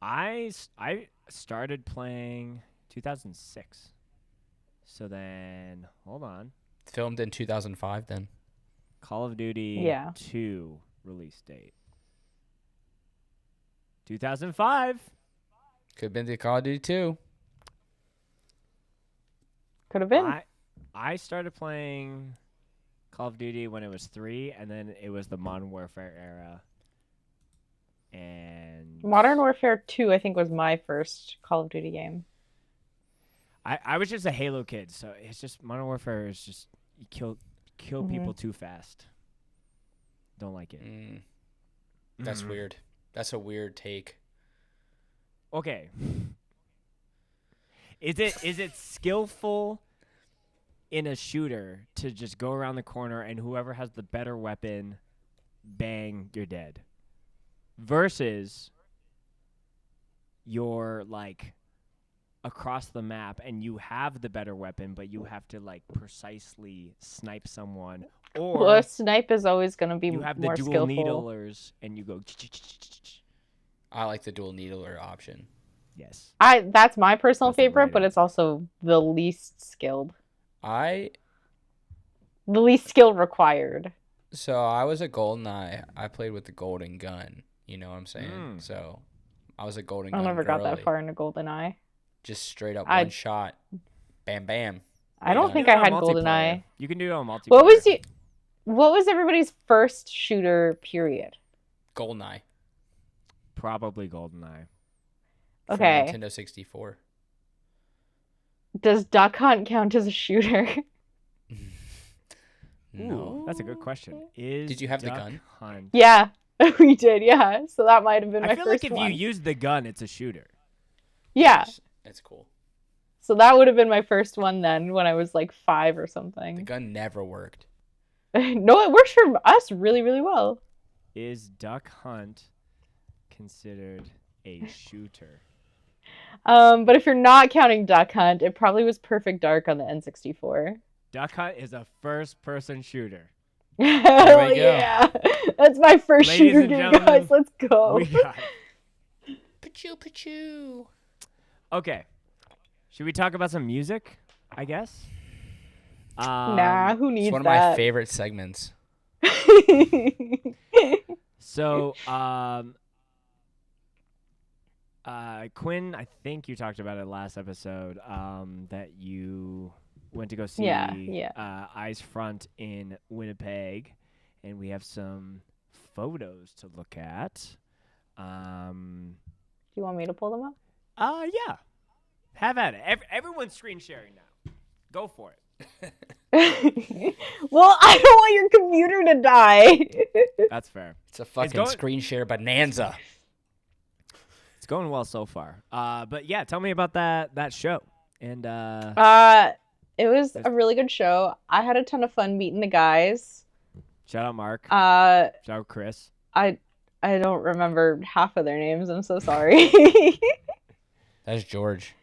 Speaker 1: I started playing 2006. So then hold on,
Speaker 2: Filmed in 2005. Then
Speaker 1: Call of Duty
Speaker 3: Yeah.
Speaker 1: 2 release date 2005.
Speaker 2: could have been the Call of Duty 2.
Speaker 3: Could have been.
Speaker 1: I started playing Call of Duty when it was 3, and then it was the Modern Warfare era. And
Speaker 3: Modern Warfare 2 I think was my first Call of Duty game.
Speaker 1: I was just a Halo kid, so it's just Modern Warfare is just you kill
Speaker 3: Mhm.
Speaker 1: people too fast. Don't like it.
Speaker 2: That's
Speaker 1: Mhm.
Speaker 2: weird. That's a weird take.
Speaker 1: Okay. Is it skillful in a shooter to just go around the corner and whoever has the better weapon, bang, you're dead? Versus you're like across the map and you have the better weapon, but you have to like precisely snipe someone, or
Speaker 3: Well, a snipe is always going to be
Speaker 1: you have the
Speaker 3: more
Speaker 1: dual
Speaker 3: skillful.
Speaker 1: needlers and you go.
Speaker 2: I like the dual needler option.
Speaker 1: Yes.
Speaker 3: That's my personal
Speaker 1: That's the
Speaker 3: favorite,
Speaker 1: right
Speaker 3: but
Speaker 1: answer.
Speaker 3: it's also the least skilled.
Speaker 2: I
Speaker 3: The least skill required.
Speaker 2: was a GoldenEye. I played with the golden gun. You know what I'm saying?
Speaker 1: Mm.
Speaker 2: So I was a golden
Speaker 3: I
Speaker 2: gun.
Speaker 3: never got that
Speaker 2: girly.
Speaker 3: far into GoldenEye.
Speaker 2: Just straight up
Speaker 3: I-
Speaker 2: one shot. Bam bam.
Speaker 3: I don't
Speaker 2: Yeah.
Speaker 3: think
Speaker 1: Do it
Speaker 3: I
Speaker 1: on
Speaker 3: had
Speaker 1: multiplayer.
Speaker 3: GoldenEye.
Speaker 1: You can do it on multiplayer.
Speaker 3: What was everybody's first shooter period?
Speaker 2: GoldenEye.
Speaker 1: Probably GoldenEye.
Speaker 2: From
Speaker 3: Okay.
Speaker 2: Nintendo 64.
Speaker 3: Does Duck Hunt count as a shooter?
Speaker 2: No.
Speaker 1: Ooh, that's a good question.
Speaker 2: Did you have the
Speaker 1: Duck
Speaker 2: gun?
Speaker 1: Hunt-
Speaker 3: Yeah, we did. Yeah, so that might have been my
Speaker 1: I feel
Speaker 3: first
Speaker 1: like if
Speaker 3: one.
Speaker 1: you use the gun, it's a shooter.
Speaker 3: Yeah,
Speaker 2: That's cool.
Speaker 3: so that would have been my first one then when I was like 5 or
Speaker 2: The
Speaker 3: something.
Speaker 2: gun never worked.
Speaker 3: No, it works for us really, really well.
Speaker 1: Is Duck Hunt considered a shooter?
Speaker 3: But if you're not counting Duck Hunt, it probably was Perfect Dark on the N64.
Speaker 1: Duck Hunt is a first-person shooter.
Speaker 3: Hell
Speaker 2: we go.
Speaker 3: yeah. That's my first
Speaker 1: Ladies
Speaker 3: shooter
Speaker 1: and
Speaker 3: game,
Speaker 1: gentlemen,
Speaker 3: guys. Let's go.
Speaker 1: We got
Speaker 2: Pachoo, pachoo.
Speaker 1: Okay. Should we talk about some music? I guess.
Speaker 3: Nah, who needs
Speaker 2: It's one of
Speaker 3: that?
Speaker 2: my favorite segments.
Speaker 1: So, Quinn, I think you talked about it last episode. That you went to go see
Speaker 3: Yeah.
Speaker 1: Eyes Front in Winnipeg, and we have some photos to look at.
Speaker 3: Do you want me to pull them up?
Speaker 1: Yeah. Have at it. Everyone's screen sharing now. Go for it.
Speaker 3: Well, I don't want your computer to die.
Speaker 1: That's fair.
Speaker 2: It's a fucking
Speaker 1: going-
Speaker 2: screen share bonanza.
Speaker 1: It's going well so far. But yeah, tell me about that show. And
Speaker 3: It was a really good show. I had a ton of fun meeting the guys.
Speaker 1: shout out Mark.
Speaker 3: Uh,
Speaker 1: Shout out Chris.
Speaker 3: I don't remember half of their names. I'm so sorry.
Speaker 2: That's George.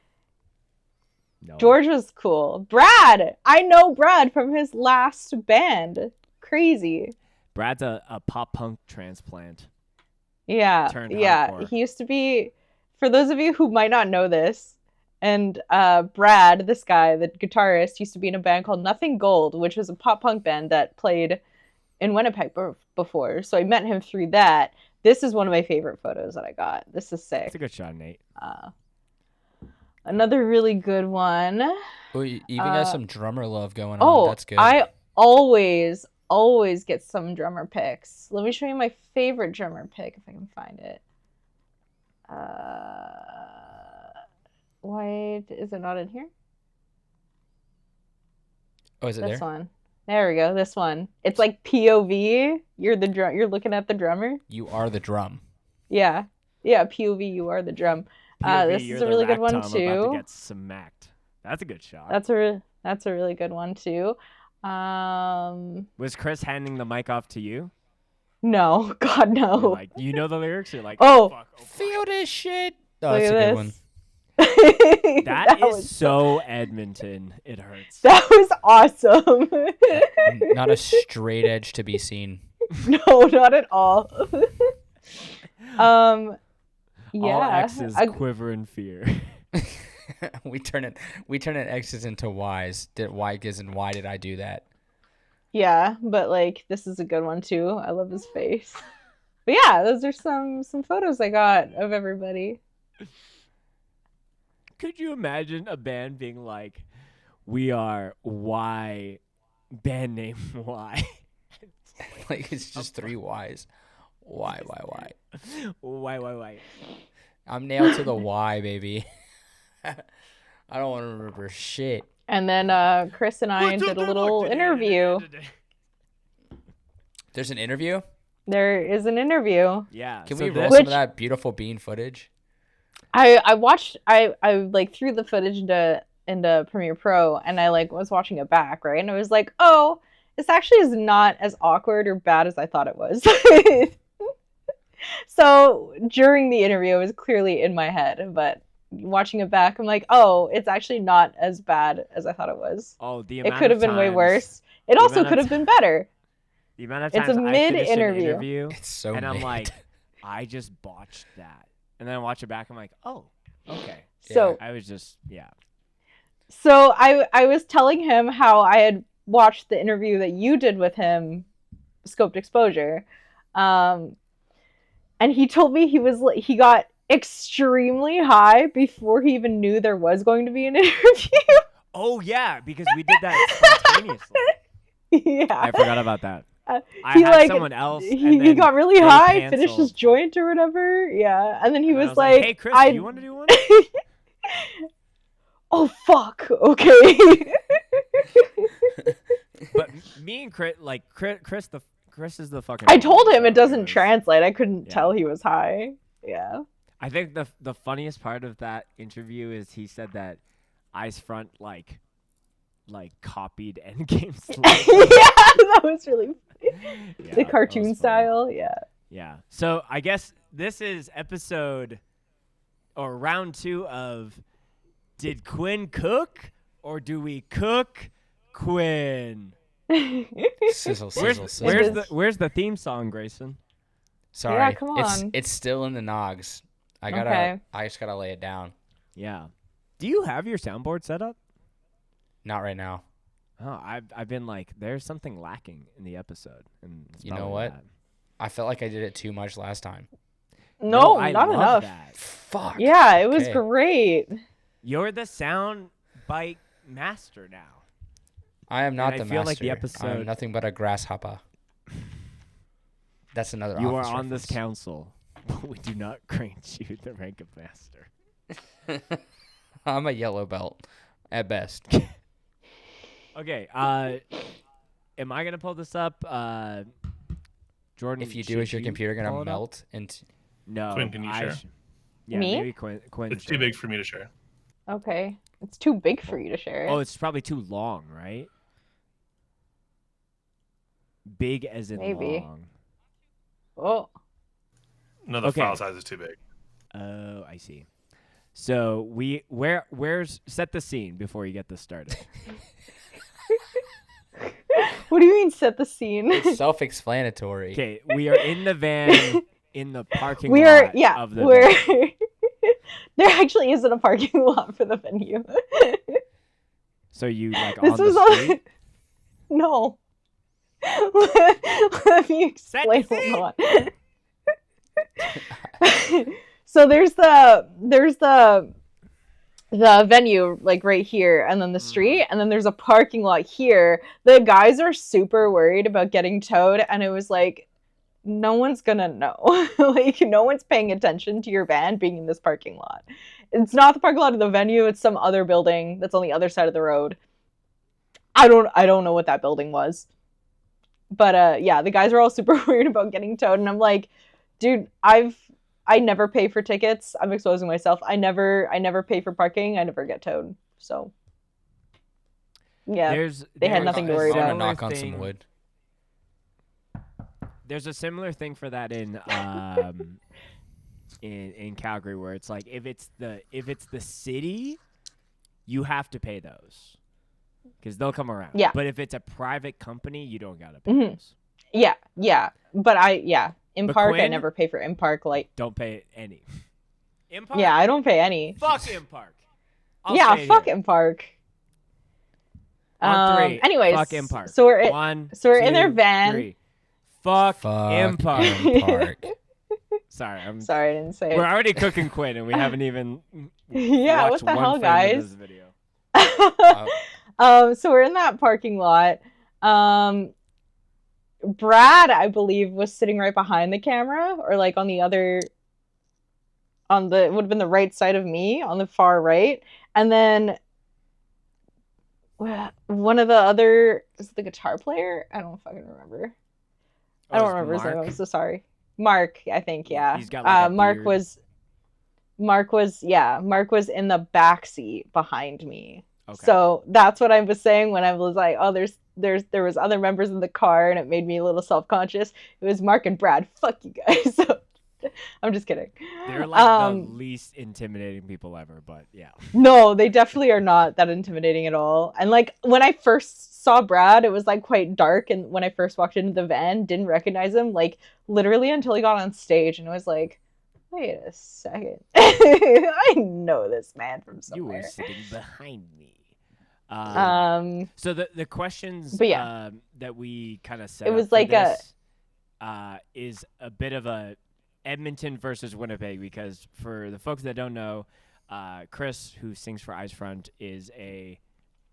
Speaker 1: No.
Speaker 3: George was cool. Brad! I know Brad from his last band. Crazy.
Speaker 1: Brad's a pop punk transplant.
Speaker 3: Yeah.
Speaker 1: Turned
Speaker 3: Yeah.
Speaker 1: hardcore.
Speaker 3: He used to be, for those of you who might not know this, and Brad, this guy, the guitarist, used to be in a band called Nothing Gold, which was a pop punk band that played in Winnipeg before. So I met him through that. This is one of my favorite photos that I got. This is sick.
Speaker 1: It's a good shot, Nate.
Speaker 3: Another really good one.
Speaker 2: Oh, you even got some drummer love going on.
Speaker 3: Oh,
Speaker 2: That's good.
Speaker 3: I always get some drummer picks. Let me show you my favorite drummer pick if I can find it. Why is it not in here?
Speaker 2: Oh, is it
Speaker 3: This
Speaker 2: there?
Speaker 3: one. There we go. This one. It's like POV. You're the drum. You're looking at the drummer.
Speaker 2: You are the drum.
Speaker 3: Yeah. Yeah. POV. You are the drum.
Speaker 1: POV,
Speaker 3: This
Speaker 1: you're
Speaker 3: is a
Speaker 1: the
Speaker 3: really good
Speaker 1: rack
Speaker 3: one
Speaker 1: tom about
Speaker 3: too.
Speaker 1: to get smacked. That's a good shot.
Speaker 3: That's a really good one too.
Speaker 1: Was Chris handing the mic off to you?
Speaker 3: No, God
Speaker 1: You're
Speaker 3: no.
Speaker 1: like, you know the lyrics? You're like,
Speaker 3: Oh.
Speaker 1: fuck. Oh, fuck.
Speaker 2: Feel this shit. Oh,
Speaker 3: Look
Speaker 2: that's a
Speaker 3: at
Speaker 2: good
Speaker 3: this.
Speaker 2: one.
Speaker 1: That is
Speaker 3: was
Speaker 1: so Edmonton. It hurts.
Speaker 3: That was awesome.
Speaker 2: Not a straight edge to be seen.
Speaker 3: No, not at all.
Speaker 1: All
Speaker 3: Yeah.
Speaker 1: X's quiver in fear.
Speaker 2: we turn it X's into Y's. Why did I do that?
Speaker 3: Yeah, but like this is a good one too. I love his face. But yeah, those are some photos I got of everybody.
Speaker 1: Could you imagine a band being like, we are Y, band name Y?
Speaker 2: Like it's just three Y's. Why?
Speaker 1: Y.
Speaker 2: I'm nailed to the Y, baby. I don't want to remember shit.
Speaker 3: And then Chris and I did a little interview.
Speaker 2: There's an interview?
Speaker 3: There is an interview.
Speaker 1: Yeah.
Speaker 2: Can
Speaker 1: so
Speaker 2: we
Speaker 1: this-
Speaker 2: roll some
Speaker 3: Which-
Speaker 2: of that beautiful bean footage?
Speaker 3: I watched I like threw the footage into Premiere Pro and I like was watching it back, right? And I was like, oh, this actually is not as awkward or bad as I thought it was. So during the interview, it was clearly in my head, but watching it back, I'm like, oh, it's actually not as bad as I thought it was.
Speaker 1: Oh, the
Speaker 3: It
Speaker 1: amount
Speaker 3: could
Speaker 1: of
Speaker 3: have been way
Speaker 1: times-
Speaker 3: worse. It
Speaker 1: the
Speaker 3: also
Speaker 1: amount of
Speaker 3: could have been better.
Speaker 1: The amount of
Speaker 3: It's
Speaker 1: times
Speaker 3: a
Speaker 1: I finished an
Speaker 3: mid-interview.
Speaker 1: interview
Speaker 2: It's so
Speaker 1: and I'm
Speaker 2: mid.
Speaker 1: like, I just botched that. And then I watch it back, I'm like, oh, okay.
Speaker 3: So
Speaker 1: I was just, yeah.
Speaker 3: So I was telling him how I had watched the interview that you did with him, Scoped Exposure, and he told me he got extremely high before he even knew there was going to be an interview.
Speaker 1: Oh, yeah, because we did that spontaneously.
Speaker 3: Yeah,
Speaker 1: I forgot about that. I
Speaker 3: he
Speaker 1: had
Speaker 3: like
Speaker 1: someone else.
Speaker 3: he
Speaker 1: and then
Speaker 3: got really
Speaker 1: they
Speaker 3: high, finished his
Speaker 1: canceled.
Speaker 3: joint or whatever. Yeah, and then he
Speaker 1: And I
Speaker 3: was like,
Speaker 1: "Hey, Chris,
Speaker 3: I
Speaker 1: do you want to do one?"
Speaker 3: oh fuck, okay.
Speaker 1: But me and Chris, like Chris is the fucking.
Speaker 3: I told him
Speaker 1: so
Speaker 3: it doesn't
Speaker 1: was-
Speaker 3: translate. I couldn't
Speaker 1: Yeah.
Speaker 3: tell he was high. Yeah.
Speaker 1: I think the funniest part of that interview is he said that Eyes Front like copied Endgame
Speaker 3: Yeah, that was really funny.
Speaker 1: Yeah,
Speaker 3: The
Speaker 1: that
Speaker 3: cartoon
Speaker 1: was funny.
Speaker 3: style. Yeah.
Speaker 1: Yeah. So I guess this is episode or round 2 of did Quinn cook or do we cook Quinn?
Speaker 2: Sizzle,
Speaker 1: Where's
Speaker 2: sizzle, sizzle.
Speaker 1: where's the theme song, Grayson?
Speaker 2: Sorry,
Speaker 3: Yeah, come on.
Speaker 2: It's still in the nogs.
Speaker 3: Okay.
Speaker 2: I just gotta lay it down.
Speaker 1: Yeah. Do you have your soundboard set up?
Speaker 2: Not right now.
Speaker 1: Oh, I've been like, there's something lacking in the episode, and it's
Speaker 2: You know
Speaker 1: probably
Speaker 2: what?
Speaker 1: that.
Speaker 2: I felt like I did it too much last time.
Speaker 3: No,
Speaker 1: I
Speaker 3: not
Speaker 1: love
Speaker 3: enough.
Speaker 1: that.
Speaker 2: Fuck.
Speaker 3: Yeah, it was
Speaker 2: Okay.
Speaker 3: great.
Speaker 1: You're the sound bite master now.
Speaker 2: I am not
Speaker 1: I
Speaker 2: the
Speaker 1: feel
Speaker 2: master.
Speaker 1: like the
Speaker 2: I am
Speaker 1: episode-
Speaker 2: nothing but a grasshopper. That's another.
Speaker 1: You are
Speaker 2: Office
Speaker 1: on this
Speaker 2: reference.
Speaker 1: council, but we do not grant you the rank of master.
Speaker 2: I'm a yellow belt, at best.
Speaker 1: Okay. Am I gonna pull this up? Jordan,
Speaker 2: If you do,
Speaker 1: should
Speaker 2: is your
Speaker 1: you
Speaker 2: computer
Speaker 1: pull
Speaker 2: gonna
Speaker 1: it up?
Speaker 2: melt? And
Speaker 1: No.
Speaker 4: Quinn, can you
Speaker 1: I
Speaker 4: share?
Speaker 1: Yeah,
Speaker 3: Me?
Speaker 1: maybe Quinn.
Speaker 4: It's too
Speaker 1: share.
Speaker 4: big for me to share.
Speaker 3: Okay. It's too big for you to share it.
Speaker 1: Oh, it's probably too long, right? Big as in
Speaker 3: Maybe.
Speaker 1: long.
Speaker 3: Oh.
Speaker 4: No, the
Speaker 1: Okay.
Speaker 4: file size is too big.
Speaker 1: Oh, I see. So where's set the scene before you get this started.
Speaker 3: What do you mean set the scene?
Speaker 2: it's self-explanatory.
Speaker 1: Okay, we are in the van in the parking
Speaker 3: We
Speaker 1: lot
Speaker 3: are, yeah,
Speaker 1: of the
Speaker 3: we're
Speaker 1: venue.
Speaker 3: there actually isn't a parking lot for the venue.
Speaker 1: So you like
Speaker 3: This
Speaker 1: on
Speaker 3: was
Speaker 1: the
Speaker 3: all
Speaker 1: street?
Speaker 3: no. Let me
Speaker 1: Set
Speaker 3: explain.
Speaker 1: the
Speaker 3: Hold on. So there's the venue like right here, and then the street, and then there's a parking lot here. The guys are super worried about getting towed, and it was like, no one's gonna know. Like, no one's paying attention to your van being in this parking lot. It's not the parking lot of the venue, it's some other building that's on the other side of the road. I don't know what that building was. But yeah, the guys are all super worried about getting towed, and I'm like, dude, I never pay for tickets. I'm exposing myself. I never pay for parking. I never get towed. So yeah, they had
Speaker 1: there's
Speaker 3: nothing to
Speaker 1: a
Speaker 3: worry
Speaker 2: I'm
Speaker 3: about.
Speaker 2: gonna
Speaker 1: similar
Speaker 2: knock on some
Speaker 1: thing-
Speaker 2: wood.
Speaker 1: There's a similar thing for that in in Calgary, where it's like if it's the city, you have to pay those because they'll come around.
Speaker 3: Yeah.
Speaker 1: But if it's a private company, you don't gotta pay
Speaker 3: Mhm.
Speaker 1: those.
Speaker 3: Yeah. But in
Speaker 1: But
Speaker 3: park, I
Speaker 1: Quinn-
Speaker 3: never pay for in park. Like,
Speaker 1: Don't pay any. In park.
Speaker 3: yeah, I don't pay any.
Speaker 1: Fuck in park.
Speaker 3: Yeah,
Speaker 1: say it
Speaker 3: fuck
Speaker 1: here.
Speaker 3: in park.
Speaker 1: On 3.
Speaker 3: Anyways,
Speaker 1: Fuck in park.
Speaker 3: so we're
Speaker 1: One,
Speaker 3: so we're in their
Speaker 1: two,
Speaker 3: van.
Speaker 1: 3. Fuck, in park.
Speaker 2: in park.
Speaker 1: Sorry, I'm.
Speaker 3: Sorry, I didn't say
Speaker 1: We're
Speaker 3: it.
Speaker 1: already cooking Quinn, and we haven't even.
Speaker 3: Yeah, what
Speaker 1: watched
Speaker 3: the
Speaker 1: one
Speaker 3: hell,
Speaker 1: frame of
Speaker 3: guys?
Speaker 1: this video.
Speaker 3: So we're in that parking lot. Brad, I believe, was sitting right behind the camera, or like on the would have been the right side of me, on the far right. And then one of the other, is it the guitar player? I don't fucking remember. I don't
Speaker 1: it's
Speaker 3: remember his name.
Speaker 1: Mark?
Speaker 3: I'm so sorry. Mark, I think, yeah.
Speaker 1: He's got, like, a
Speaker 3: Mark
Speaker 1: beard.
Speaker 3: was in the back seat behind me.
Speaker 1: Okay.
Speaker 3: So that's what I was saying when I was like, oh, there was other members in the car, and it made me a little self-conscious. It was Mark and Brad. Fuck you guys. So, I'm just kidding.
Speaker 1: They're like the least intimidating people ever, but yeah.
Speaker 3: No, they definitely are not that intimidating at all. And like when I first saw Brad, it was like quite dark, and when I first walked into the van, didn't recognize him, like literally until he got on stage, and I was like, wait a second. I know this man from
Speaker 1: You were
Speaker 3: somewhere.
Speaker 1: sitting behind me. So the questions
Speaker 3: But yeah.
Speaker 1: that we kind of set
Speaker 3: It was
Speaker 1: up for
Speaker 3: like
Speaker 1: this, is a bit of a Edmonton versus Winnipeg, because for the folks that don't know, Chris, who sings for Ice Front, is a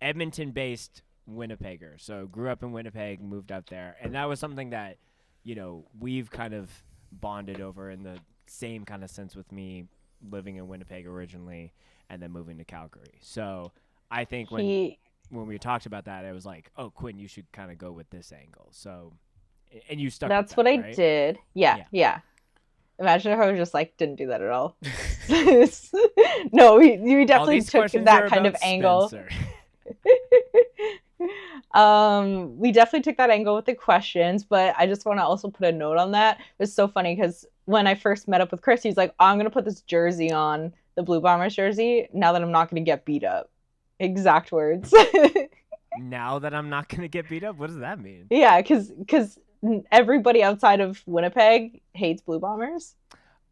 Speaker 1: Edmonton-based Winnipegger. So grew up in Winnipeg, moved out there, and that was something that, you know, we've kind of bonded over in the same kind of sense with me living in Winnipeg originally and then moving to Calgary. So I think when we talked about that, I was like, oh, Quinn, you should kind of go with this angle. So, and you stuck
Speaker 3: That's
Speaker 1: with
Speaker 3: what
Speaker 1: that,
Speaker 3: I
Speaker 1: right?
Speaker 3: did. Yeah. Imagine if I was just like, didn't do that at all. No, we
Speaker 1: All
Speaker 3: definitely
Speaker 1: these
Speaker 3: took
Speaker 1: questions
Speaker 3: that
Speaker 1: are
Speaker 3: kind of
Speaker 1: about
Speaker 3: angle.
Speaker 1: Spencer.
Speaker 3: We definitely took that angle with the questions, but I just want to also put a note on that. It was so funny because when I first met up with Chris, he's like, I'm gonna put this jersey on the Blue Bombers jersey now that I'm not going to get beat up. Exact words.
Speaker 1: Now that I'm not gonna get beat up, what does that mean?
Speaker 3: Yeah, because everybody outside of Winnipeg hates Blue Bombers.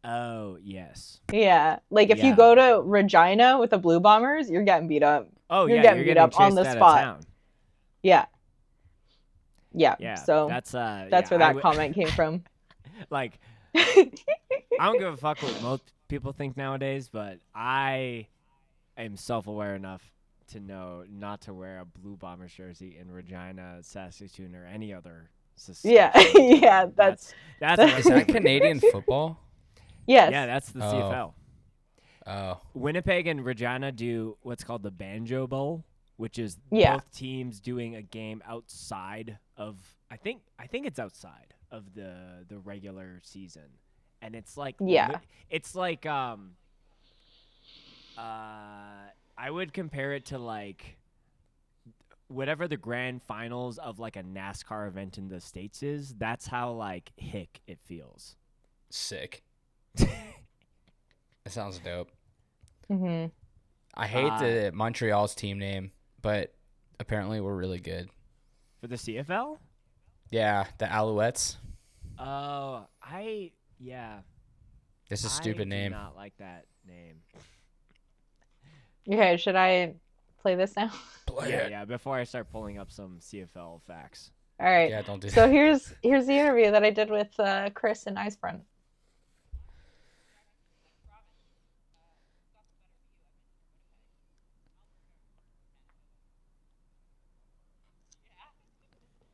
Speaker 1: Oh yes.
Speaker 3: Yeah, like if you
Speaker 1: Yeah.
Speaker 3: go to Regina with the Blue Bombers, you're getting beat up.
Speaker 1: Oh
Speaker 3: You're
Speaker 1: yeah,
Speaker 3: getting
Speaker 1: you're
Speaker 3: beat
Speaker 1: getting
Speaker 3: up on
Speaker 1: chased
Speaker 3: the
Speaker 1: out of
Speaker 3: spot.
Speaker 1: town.
Speaker 3: Yeah. Yeah.
Speaker 1: Yeah.
Speaker 3: So
Speaker 1: that's
Speaker 3: that's
Speaker 1: yeah,
Speaker 3: where that comment came from.
Speaker 1: Like, I don't give a fuck what most people think nowadays, but I am self-aware enough to know not to wear a Blue Bombers jersey in Regina, Saskatoon, or any other.
Speaker 3: Yeah,
Speaker 1: Saskatchewan
Speaker 3: yeah,
Speaker 1: town.
Speaker 3: that's
Speaker 1: that's
Speaker 2: Is that
Speaker 1: like-
Speaker 2: Canadian football?
Speaker 3: yes.
Speaker 1: Yeah, that's the
Speaker 2: Oh.
Speaker 1: CFL.
Speaker 2: Oh,
Speaker 1: Winnipeg and Regina do what's called the Banjo Bowl, which is
Speaker 3: Yeah.
Speaker 1: both teams doing a game outside of I think it's outside of the regular season, and it's like
Speaker 3: Yeah.
Speaker 1: it's like I would compare it to like whatever the grand finals of like a NASCAR event in the States is. That's how like hick it feels.
Speaker 2: sick. That sounds dope.
Speaker 3: Hmm.
Speaker 2: I hate the Montreal's team name, but apparently we're really good.
Speaker 1: For the CFL?
Speaker 2: Yeah, the Alouettes.
Speaker 1: Oh, yeah.
Speaker 2: This is a stupid
Speaker 1: I
Speaker 2: name.
Speaker 1: do not like that name.
Speaker 3: Okay, should I play this now?
Speaker 1: Yeah. Before I start pulling up some CFL facts.
Speaker 3: All right.
Speaker 2: Yeah, don't do
Speaker 3: So
Speaker 2: that.
Speaker 3: here's the interview that I did with Chris and Ice Front.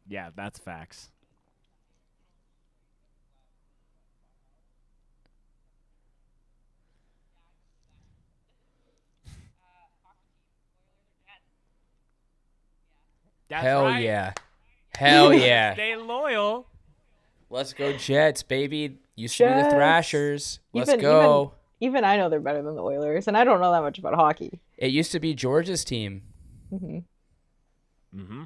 Speaker 1: Yeah, that's facts. That's
Speaker 2: Hell
Speaker 1: right.
Speaker 2: yeah. Hell yeah.
Speaker 1: Stay loyal.
Speaker 2: Let's go Jets, baby. Used to be the
Speaker 3: Jets.
Speaker 2: Thrashers. Let's
Speaker 3: Even-
Speaker 2: go.
Speaker 3: Even I know they're better than the Oilers, and I don't know that much about hockey.
Speaker 2: It used to be Georgia's team.
Speaker 3: Hmm.
Speaker 1: Mm-hmm.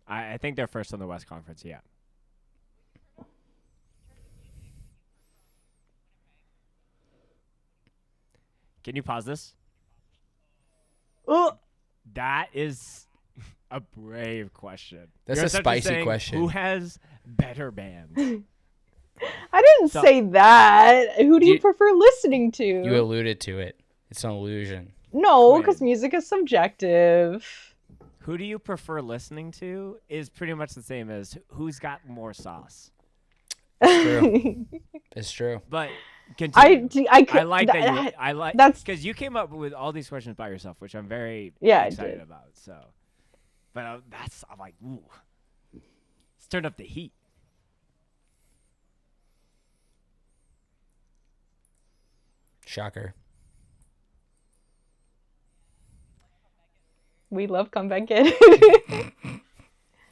Speaker 1: I think they're first on the West Conference, yeah. Can you pause this?
Speaker 3: Oh,
Speaker 1: That is a brave question.
Speaker 2: That's
Speaker 1: You're
Speaker 2: a
Speaker 1: essentially
Speaker 2: spicy
Speaker 1: saying,
Speaker 2: question.
Speaker 1: Who has better bands?
Speaker 3: I didn't
Speaker 1: So-
Speaker 3: say that. Who do you
Speaker 2: You-
Speaker 3: prefer listening to?
Speaker 2: You alluded to it. It's an illusion.
Speaker 3: No, because
Speaker 1: Quinn.
Speaker 3: music is subjective.
Speaker 1: Who do you prefer listening to is pretty much the same as who's got more sauce.
Speaker 2: True. It's true.
Speaker 1: But
Speaker 3: I
Speaker 1: continue.
Speaker 3: do- I could.
Speaker 1: I like that you. I like
Speaker 3: that's-
Speaker 1: because you came up with all these questions by yourself, which I'm very
Speaker 3: Yeah, I
Speaker 1: excited
Speaker 3: did.
Speaker 1: about. So, but I'm like, ooh, let's turn up the heat.
Speaker 2: Shocker.
Speaker 3: We love Comeback Kid.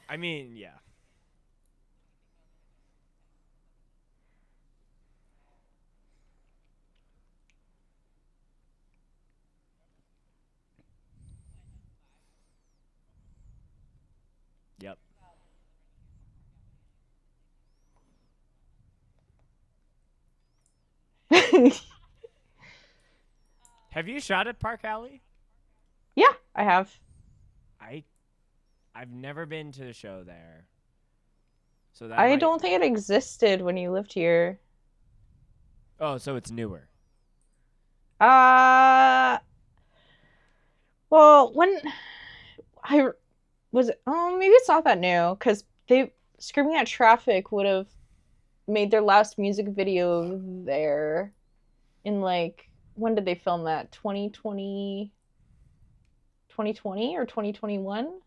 Speaker 1: I mean, yeah. Yep. Have you shot at Park Alley?
Speaker 3: Yeah, I have.
Speaker 1: I've never been to the show there. So that
Speaker 3: I
Speaker 1: might-
Speaker 3: don't think it existed when you lived here.
Speaker 1: Oh, so it's newer.
Speaker 3: Well, when I was, oh, maybe it's not that new, because they Screaming at Traffic would have made their last music video there in like, when did they film that? 2020 or 2021?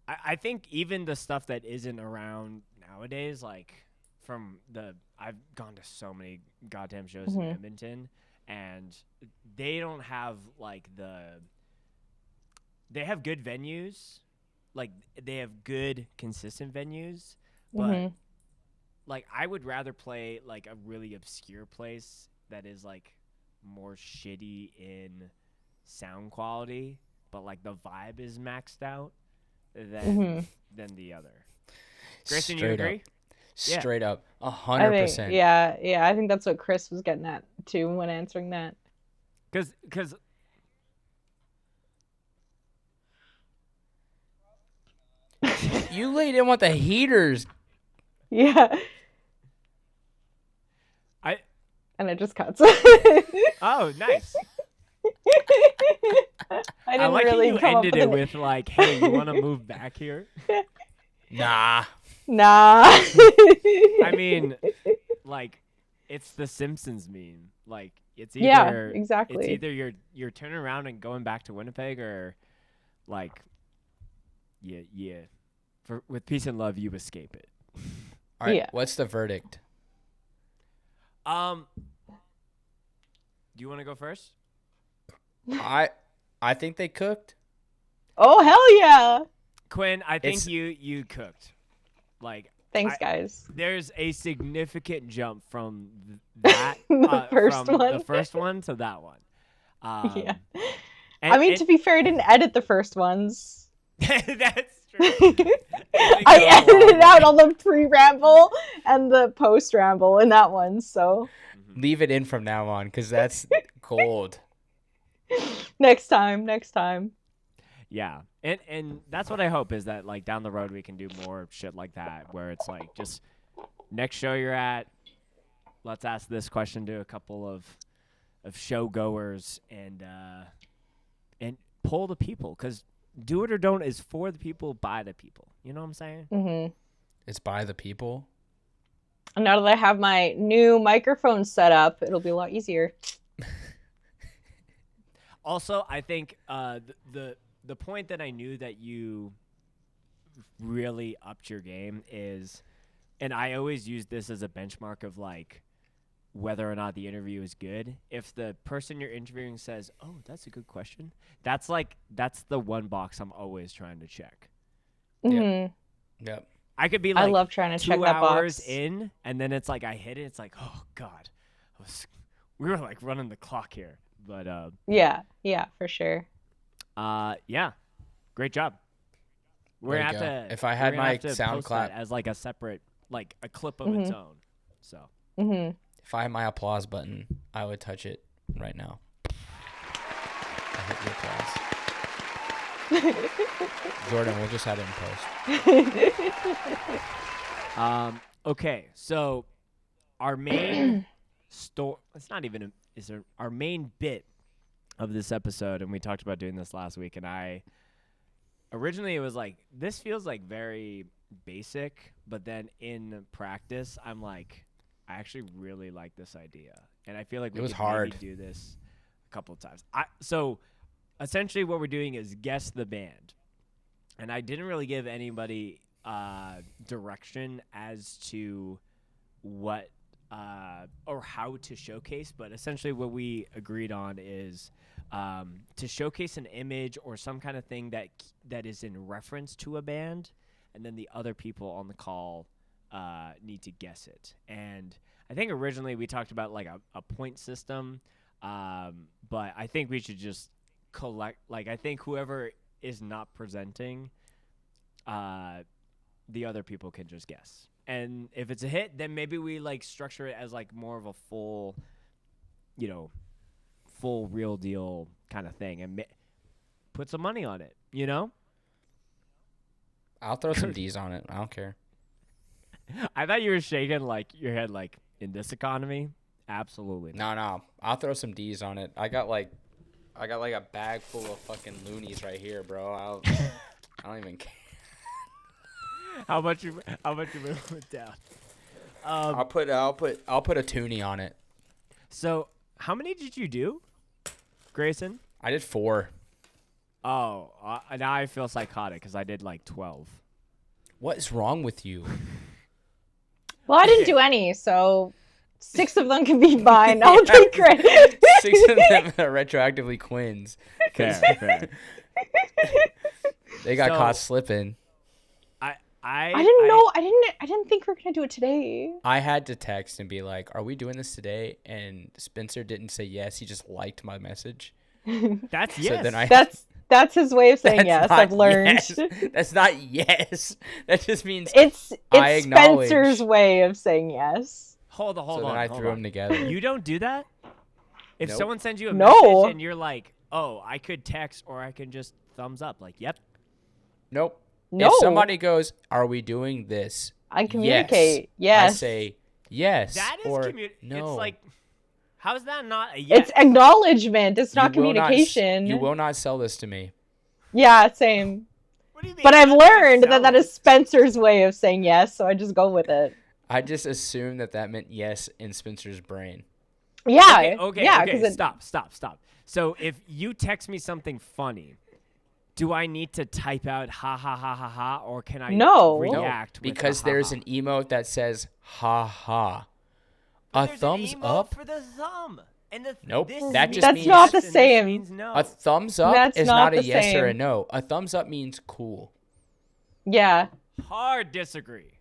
Speaker 1: I think even the stuff that isn't around nowadays, like I've gone to so many goddamn shows in
Speaker 3: Mhm.
Speaker 1: Edmonton, and they don't have like they have good venues, like they have good consistent venues, but
Speaker 3: Mhm.
Speaker 1: like I would rather play like a really obscure place that is like more shitty in sound quality, but like the vibe is maxed out than
Speaker 3: Mhm.
Speaker 1: than the other. Grayson, you
Speaker 2: Straight
Speaker 1: agree?
Speaker 2: up.
Speaker 1: Yeah.
Speaker 2: Straight up.
Speaker 3: I
Speaker 2: 100%.
Speaker 3: think, yeah. I think that's what Chris was getting at too when answering that.
Speaker 1: Because
Speaker 2: You laid in with the heaters.
Speaker 3: Yeah.
Speaker 1: I
Speaker 3: And it just cuts.
Speaker 1: oh nice.
Speaker 3: I
Speaker 1: I
Speaker 3: didn't
Speaker 1: like
Speaker 3: really
Speaker 1: how you
Speaker 3: come up
Speaker 1: ended
Speaker 3: with
Speaker 1: it
Speaker 3: an-
Speaker 1: with like, "Hey, you want to move back here?"
Speaker 2: Nah.
Speaker 3: Nah.
Speaker 1: I mean, like, it's the Simpsons meme. Like, it's either
Speaker 3: Yeah,
Speaker 1: It's
Speaker 3: exactly.
Speaker 1: either you're turning around and going back to Winnipeg, or like, yeah. With peace and love, you escape it.
Speaker 2: All right.
Speaker 3: Yeah.
Speaker 2: What's the verdict?
Speaker 1: Do you want to go first?
Speaker 2: I think they cooked.
Speaker 3: Oh hell yeah!
Speaker 1: Quinn, I think
Speaker 2: It's-
Speaker 1: you cooked. Like,
Speaker 3: Thanks, guys.
Speaker 1: there's a significant jump from that
Speaker 3: The first
Speaker 1: from
Speaker 3: one.
Speaker 1: the first one to that one.
Speaker 3: Yeah.
Speaker 1: and-
Speaker 3: I mean,
Speaker 1: and-
Speaker 3: to be fair, I didn't edit the first ones.
Speaker 1: that's true.
Speaker 3: I edited out all the pre-ramble and the post-ramble in that one. So
Speaker 2: Leave it in from now on because that's gold.
Speaker 3: next time.
Speaker 1: Yeah, and that's what I hope is that like down the road we can do more shit like that where it's like just next show you're at, let's ask this question to a couple of show goers and poll the people, because Do It or Don't is for the people by the people. You know what I'm saying?
Speaker 3: Mm-hmm.
Speaker 2: It's by the people.
Speaker 3: And now that I have my new microphone set up, it'll be a lot easier.
Speaker 1: Also, I think the point that I knew that you really upped your game is, and I always use this as a benchmark of like whether or not the interview is good. If the person you're interviewing says, "Oh, that's a good question," that's the one box I'm always trying to check.
Speaker 3: Mm-hmm.
Speaker 2: Yep.
Speaker 1: I could be
Speaker 3: I
Speaker 1: like
Speaker 3: love trying to
Speaker 1: 2
Speaker 3: check that
Speaker 1: hours
Speaker 3: box.
Speaker 1: in, and then it's like I hit it. It's like, oh god, we were like running the clock here. But
Speaker 3: Yeah, for sure.
Speaker 1: yeah, great job. We're
Speaker 2: Way
Speaker 1: gonna
Speaker 2: to
Speaker 1: have
Speaker 2: go.
Speaker 1: to.
Speaker 2: If I
Speaker 1: we're
Speaker 2: had
Speaker 1: gonna
Speaker 2: my
Speaker 1: have to post
Speaker 2: sound
Speaker 1: that
Speaker 2: clap-
Speaker 1: as like a separate, like a clip of its own. So
Speaker 3: Mm-hmm.
Speaker 2: If I had my applause button, I would touch it right now. I hit the applause. Jordan, we'll just have it in post.
Speaker 1: Okay, so our main it's not even our main bit of this episode, and we talked about doing this last week, and I originally it was like, this feels like very basic, but then in practice I'm like, I actually really like this idea, and I feel like we
Speaker 2: It was
Speaker 1: could
Speaker 2: hard.
Speaker 1: maybe do this a couple of times. So essentially what we're doing is guess the band, and I didn't really give anybody direction as to what or how to showcase, but essentially what we agreed on is to showcase an image or some kind of thing that is in reference to a band, and then the other people on the call need to guess it. And I think originally we talked about like a point system, but I think we should just collect, like, I think whoever is not presenting, the other people can just guess. And if it's a hit, then maybe we like structure it as like more of a full real deal kind of thing, and put some money on it, you know?
Speaker 2: I'll throw some D's on it. I don't care.
Speaker 1: I thought you were shaking like your head, like, in this economy. Absolutely not.
Speaker 2: No. I'll throw some D's on it. I got like a bag full of fucking loonies right here, bro. I don't even care.
Speaker 1: How much you willing to put down?
Speaker 2: I'll put a toonie on it.
Speaker 1: So how many did you do, Grayson?
Speaker 2: I did 4.
Speaker 1: Oh, now I feel psychotic because I did like 12.
Speaker 2: What is wrong with you?
Speaker 3: Well, I didn't do any, so 6 of them can be mine. I'll take credit.
Speaker 2: 6 of them are retroactively Quins.
Speaker 1: Fair.
Speaker 2: They got
Speaker 1: So-
Speaker 2: caught slipping.
Speaker 3: I didn't know. I didn't think we were gonna do it today.
Speaker 2: I had to text and be like, "Are we doing this today?" And Spencer didn't say yes. He just liked my message.
Speaker 1: That's
Speaker 2: So
Speaker 1: yes.
Speaker 2: then I
Speaker 3: That's That's his way of saying
Speaker 2: That's
Speaker 3: yes.
Speaker 2: not
Speaker 3: I've learned.
Speaker 2: yes. That's not yes. That just means
Speaker 3: It's
Speaker 2: I acknowledge.
Speaker 3: Spencer's way of saying yes.
Speaker 1: Hold on, hold
Speaker 2: so
Speaker 1: on.
Speaker 2: then I
Speaker 1: hold
Speaker 2: threw
Speaker 1: on.
Speaker 2: them together.
Speaker 1: You don't do that? If
Speaker 2: Nope.
Speaker 1: someone sends you a
Speaker 3: No.
Speaker 1: message and you're like, oh, I could text or I can just thumbs up. Like, yep.
Speaker 2: Nope.
Speaker 3: No.
Speaker 2: If somebody goes, "Are we doing this?"
Speaker 3: I communicate. Yes.
Speaker 2: I say yes
Speaker 1: That is
Speaker 2: or
Speaker 1: It's
Speaker 2: no.
Speaker 1: like, how is that not a yes?
Speaker 3: It's acknowledgement. It's not
Speaker 2: You will not s-
Speaker 3: communication.
Speaker 2: you will not sell this to me.
Speaker 3: Yeah, same.
Speaker 1: What do you mean?
Speaker 3: But I've
Speaker 1: I'm not gonna
Speaker 3: learned
Speaker 1: sell
Speaker 3: that that
Speaker 1: it.
Speaker 3: is Spencer's way of saying yes, so I just go with it.
Speaker 2: I just assumed that meant yes in Spencer's brain.
Speaker 3: Yeah.
Speaker 1: Okay,
Speaker 3: yeah,
Speaker 1: okay.
Speaker 3: because
Speaker 1: Stop. So if you text me something funny, do I need to type out ha ha ha ha ha, or can I
Speaker 3: No.
Speaker 1: react? with
Speaker 2: Because
Speaker 1: the, ha,
Speaker 2: there's
Speaker 1: ha?
Speaker 2: an emote that says ha ha.
Speaker 1: But
Speaker 2: A
Speaker 1: there's
Speaker 2: thumbs
Speaker 1: an emote
Speaker 2: up.
Speaker 1: for the thumb. And the
Speaker 2: Nope,
Speaker 1: this
Speaker 2: that
Speaker 1: means
Speaker 2: just
Speaker 3: That's
Speaker 2: means
Speaker 3: not the
Speaker 1: yes and this
Speaker 3: same.
Speaker 1: means no.
Speaker 2: A thumbs up
Speaker 3: That's
Speaker 2: is
Speaker 3: not
Speaker 2: not a
Speaker 3: the
Speaker 2: yes or a
Speaker 3: same.
Speaker 2: no. A thumbs up means cool.
Speaker 3: yeah.
Speaker 1: Hard disagree.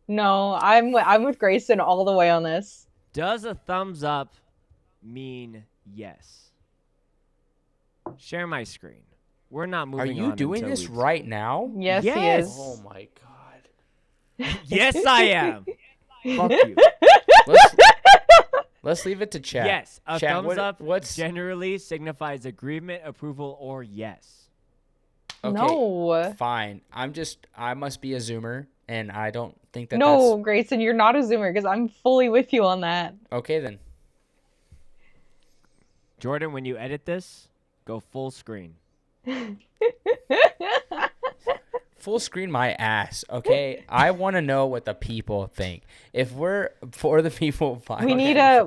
Speaker 3: No, I'm with Grayson all the way on this.
Speaker 1: Does a thumbs up mean yes? Share my screen. We're not
Speaker 2: Are
Speaker 1: moving
Speaker 2: you
Speaker 1: on
Speaker 2: doing
Speaker 1: until
Speaker 2: this
Speaker 1: we-
Speaker 2: right now?
Speaker 3: Yes,
Speaker 1: Yes.
Speaker 3: he is.
Speaker 2: Oh my god.
Speaker 1: Yes, I am. Fuck you.
Speaker 2: Let's let's leave it to chat.
Speaker 1: Yes, a
Speaker 2: Chat,
Speaker 1: thumbs up
Speaker 2: what's
Speaker 1: generally signifies agreement, approval, or yes.
Speaker 2: okay?
Speaker 3: No.
Speaker 2: Fine. I must be a zoomer, and I don't think that
Speaker 3: No, Grayson, you're not a zoomer because I'm fully with you on that.
Speaker 2: that's okay then.
Speaker 1: Jordan, when you edit this, go full screen.
Speaker 2: Full screen my ass, okay? I want to know what the people think. If we're for the people, fine.
Speaker 3: we need
Speaker 2: I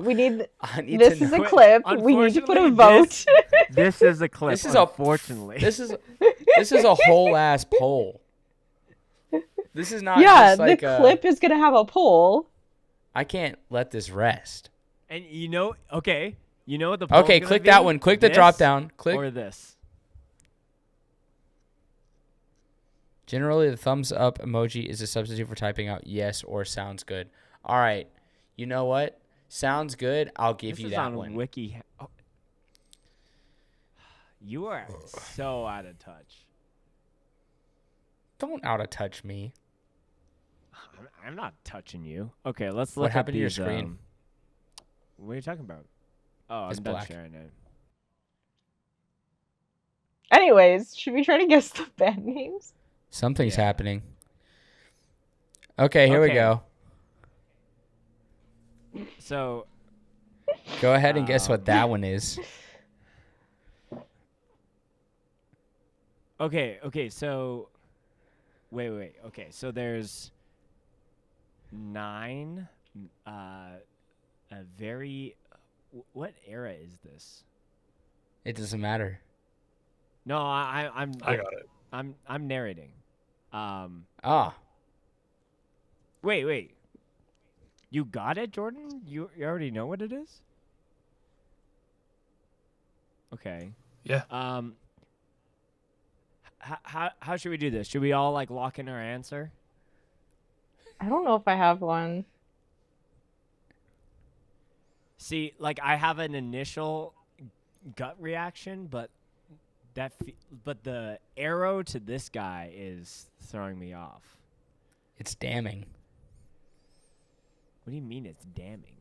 Speaker 2: need
Speaker 3: this
Speaker 2: to
Speaker 3: is
Speaker 2: know.
Speaker 3: a clip. We need to put a vote.
Speaker 1: This is a clip.
Speaker 2: This is a-
Speaker 1: unfortunately.
Speaker 2: This is a whole ass poll. This is not
Speaker 3: Yeah,
Speaker 2: just like
Speaker 3: the clip is gonna have a poll.
Speaker 2: I can't let this rest.
Speaker 1: and you know what the poll's
Speaker 2: Okay,
Speaker 1: gonna
Speaker 2: click
Speaker 1: be?
Speaker 2: that one. Click the
Speaker 1: This
Speaker 2: drop down. Click.
Speaker 1: or this.
Speaker 2: Generally, the thumbs up emoji is a substitute for typing out yes or sounds good. All right. You know what? Sounds good. I'll give
Speaker 1: This
Speaker 2: you
Speaker 1: is
Speaker 2: that
Speaker 1: on
Speaker 2: one.
Speaker 1: Wiki. Oh. You are so out of touch.
Speaker 2: Don't out of touch me.
Speaker 1: I'm not touching you. Okay, let's look
Speaker 2: What
Speaker 1: at
Speaker 2: happened to your
Speaker 1: these,
Speaker 2: screen?
Speaker 1: what are you talking about? Oh,
Speaker 2: It's
Speaker 1: I'm done
Speaker 2: black.
Speaker 1: sharing it.
Speaker 3: Anyways, should we try to guess the band names?
Speaker 2: Something's
Speaker 1: Yeah.
Speaker 2: happening. Okay, here we
Speaker 1: Okay.
Speaker 2: go.
Speaker 1: So,
Speaker 2: Go ahead and guess what that one is.
Speaker 1: okay, so wait. Okay, so there's 9 a very what era is this?
Speaker 2: It doesn't matter.
Speaker 1: No, I'm
Speaker 4: I got it.
Speaker 1: I'm narrating.
Speaker 2: Ah,
Speaker 1: Wait. You got it, Jordan? You already know what it is? Okay.
Speaker 4: Yeah.
Speaker 1: How should we do this? Should we all like lock in our answer?
Speaker 3: I don't know if I have one.
Speaker 1: See, like I have an initial gut reaction, but but the arrow to this guy is throwing me off.
Speaker 2: it's damning.
Speaker 1: What do you mean it's damning?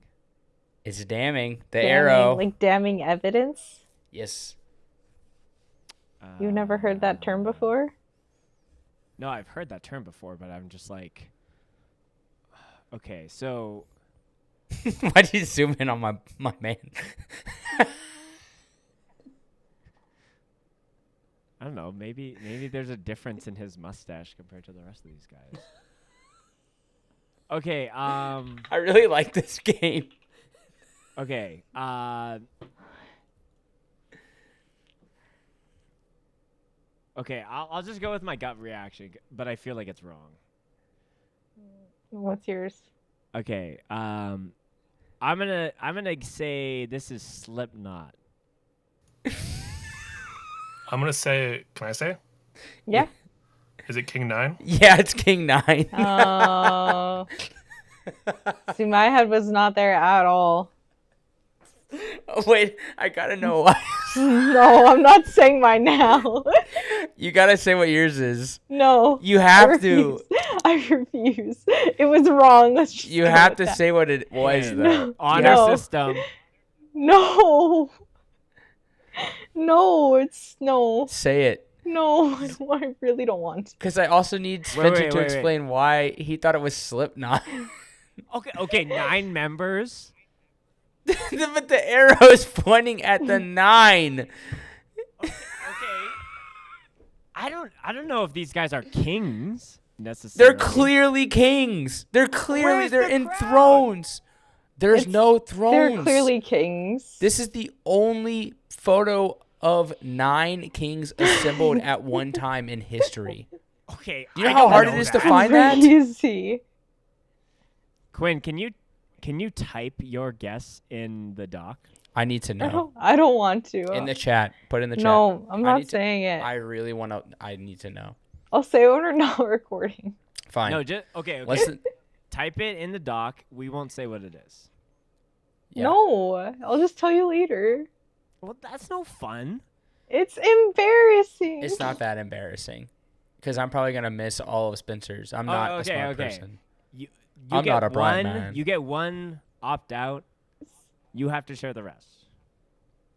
Speaker 2: It's damning. The
Speaker 3: Damning,
Speaker 2: arrow.
Speaker 3: like damning evidence.
Speaker 2: Yes.
Speaker 3: You've never heard that term before?
Speaker 1: No, I've heard that term before, but I'm just like, okay, so
Speaker 2: Why did you zoom in on my man?
Speaker 1: I don't know. Maybe there's a difference in his mustache compared to the rest of these guys. Okay.
Speaker 2: I really like this game.
Speaker 1: Okay. Okay. I'll just go with my gut reaction, but I feel like it's wrong.
Speaker 3: What's yours?
Speaker 1: Okay. I'm gonna say this is Slipknot.
Speaker 2: I'm
Speaker 4: gonna say. Can I say?
Speaker 3: Yeah.
Speaker 4: Is it King 9?
Speaker 2: Yeah, it's King 9.
Speaker 3: Oh. See, my head was not there at all.
Speaker 2: Oh, wait, I gotta know why.
Speaker 3: No, I'm not saying mine now.
Speaker 2: You gotta say what yours is.
Speaker 3: No.
Speaker 2: You
Speaker 3: I
Speaker 2: have to.
Speaker 3: refuse. I refuse. It was wrong. Let's just
Speaker 2: You
Speaker 3: go
Speaker 2: have
Speaker 3: with
Speaker 2: to
Speaker 3: that.
Speaker 2: say what it was,
Speaker 1: Okay.
Speaker 2: though.
Speaker 1: Honor
Speaker 3: No.
Speaker 1: system.
Speaker 3: No. No, it's no.
Speaker 2: Say it.
Speaker 3: No, I really don't want to.
Speaker 2: Because I also need Spencer
Speaker 1: wait,
Speaker 2: to
Speaker 1: wait.
Speaker 2: explain why he thought it was Slipknot.
Speaker 1: Okay, 9 members.
Speaker 2: But the arrow is pointing at the 9.
Speaker 1: Okay. I don't know if these guys are kings necessarily.
Speaker 2: They're clearly kings. They're
Speaker 1: Where's the
Speaker 2: in
Speaker 1: crowd?
Speaker 2: thrones. There's
Speaker 3: It's-
Speaker 2: no thrones.
Speaker 3: They're clearly kings.
Speaker 2: This is the only photo of 9 kings assembled at one time in history.
Speaker 1: Okay.
Speaker 2: You know
Speaker 1: I
Speaker 2: how
Speaker 1: don't
Speaker 2: hard
Speaker 1: know
Speaker 2: it is
Speaker 1: that.
Speaker 2: to find that?
Speaker 3: Easy.
Speaker 1: Quinn, can you type your guess in the doc?
Speaker 2: I need to know.
Speaker 3: I don't want to.
Speaker 2: In the chat. Put in the chat.
Speaker 3: No, I'm
Speaker 2: I
Speaker 3: not
Speaker 2: need to-
Speaker 3: saying it.
Speaker 2: I really want to. I need to know.
Speaker 3: I'll say it when we're not recording.
Speaker 2: Fine.
Speaker 1: No, just okay.
Speaker 2: Listen.
Speaker 1: Type it in the doc. We won't say what it is.
Speaker 2: Yeah.
Speaker 3: No, I'll just tell you later.
Speaker 1: Well, that's no fun.
Speaker 3: It's embarrassing.
Speaker 2: It's not that embarrassing. Because I'm probably going to miss all of Spencer's. I'm not a
Speaker 1: okay,
Speaker 2: smart
Speaker 1: okay.
Speaker 2: person.
Speaker 1: You
Speaker 2: I'm
Speaker 1: get
Speaker 2: not a bright
Speaker 1: one.
Speaker 2: man.
Speaker 1: You get one opt out. You have to share the rest.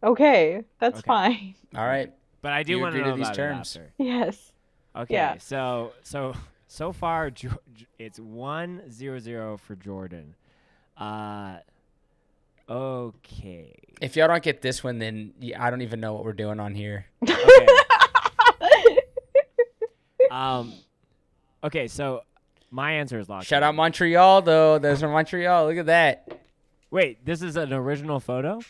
Speaker 3: Okay, that's
Speaker 1: Okay.
Speaker 3: fine.
Speaker 2: All right.
Speaker 1: But I do
Speaker 2: You
Speaker 1: want to
Speaker 2: agree to
Speaker 1: know
Speaker 2: these
Speaker 1: about
Speaker 2: terms?
Speaker 1: it after.
Speaker 3: Yes.
Speaker 1: Okay.
Speaker 3: Yeah.
Speaker 1: So far, it's 1-0 for Jordan. Okay.
Speaker 2: If y'all don't get this one, then I don't even know what we're doing on here.
Speaker 1: Okay. Okay. So my answer is locked.
Speaker 2: Shout
Speaker 1: in.
Speaker 2: out Montreal, though. There's from Montreal. Look at that.
Speaker 1: Wait, this is an original photo?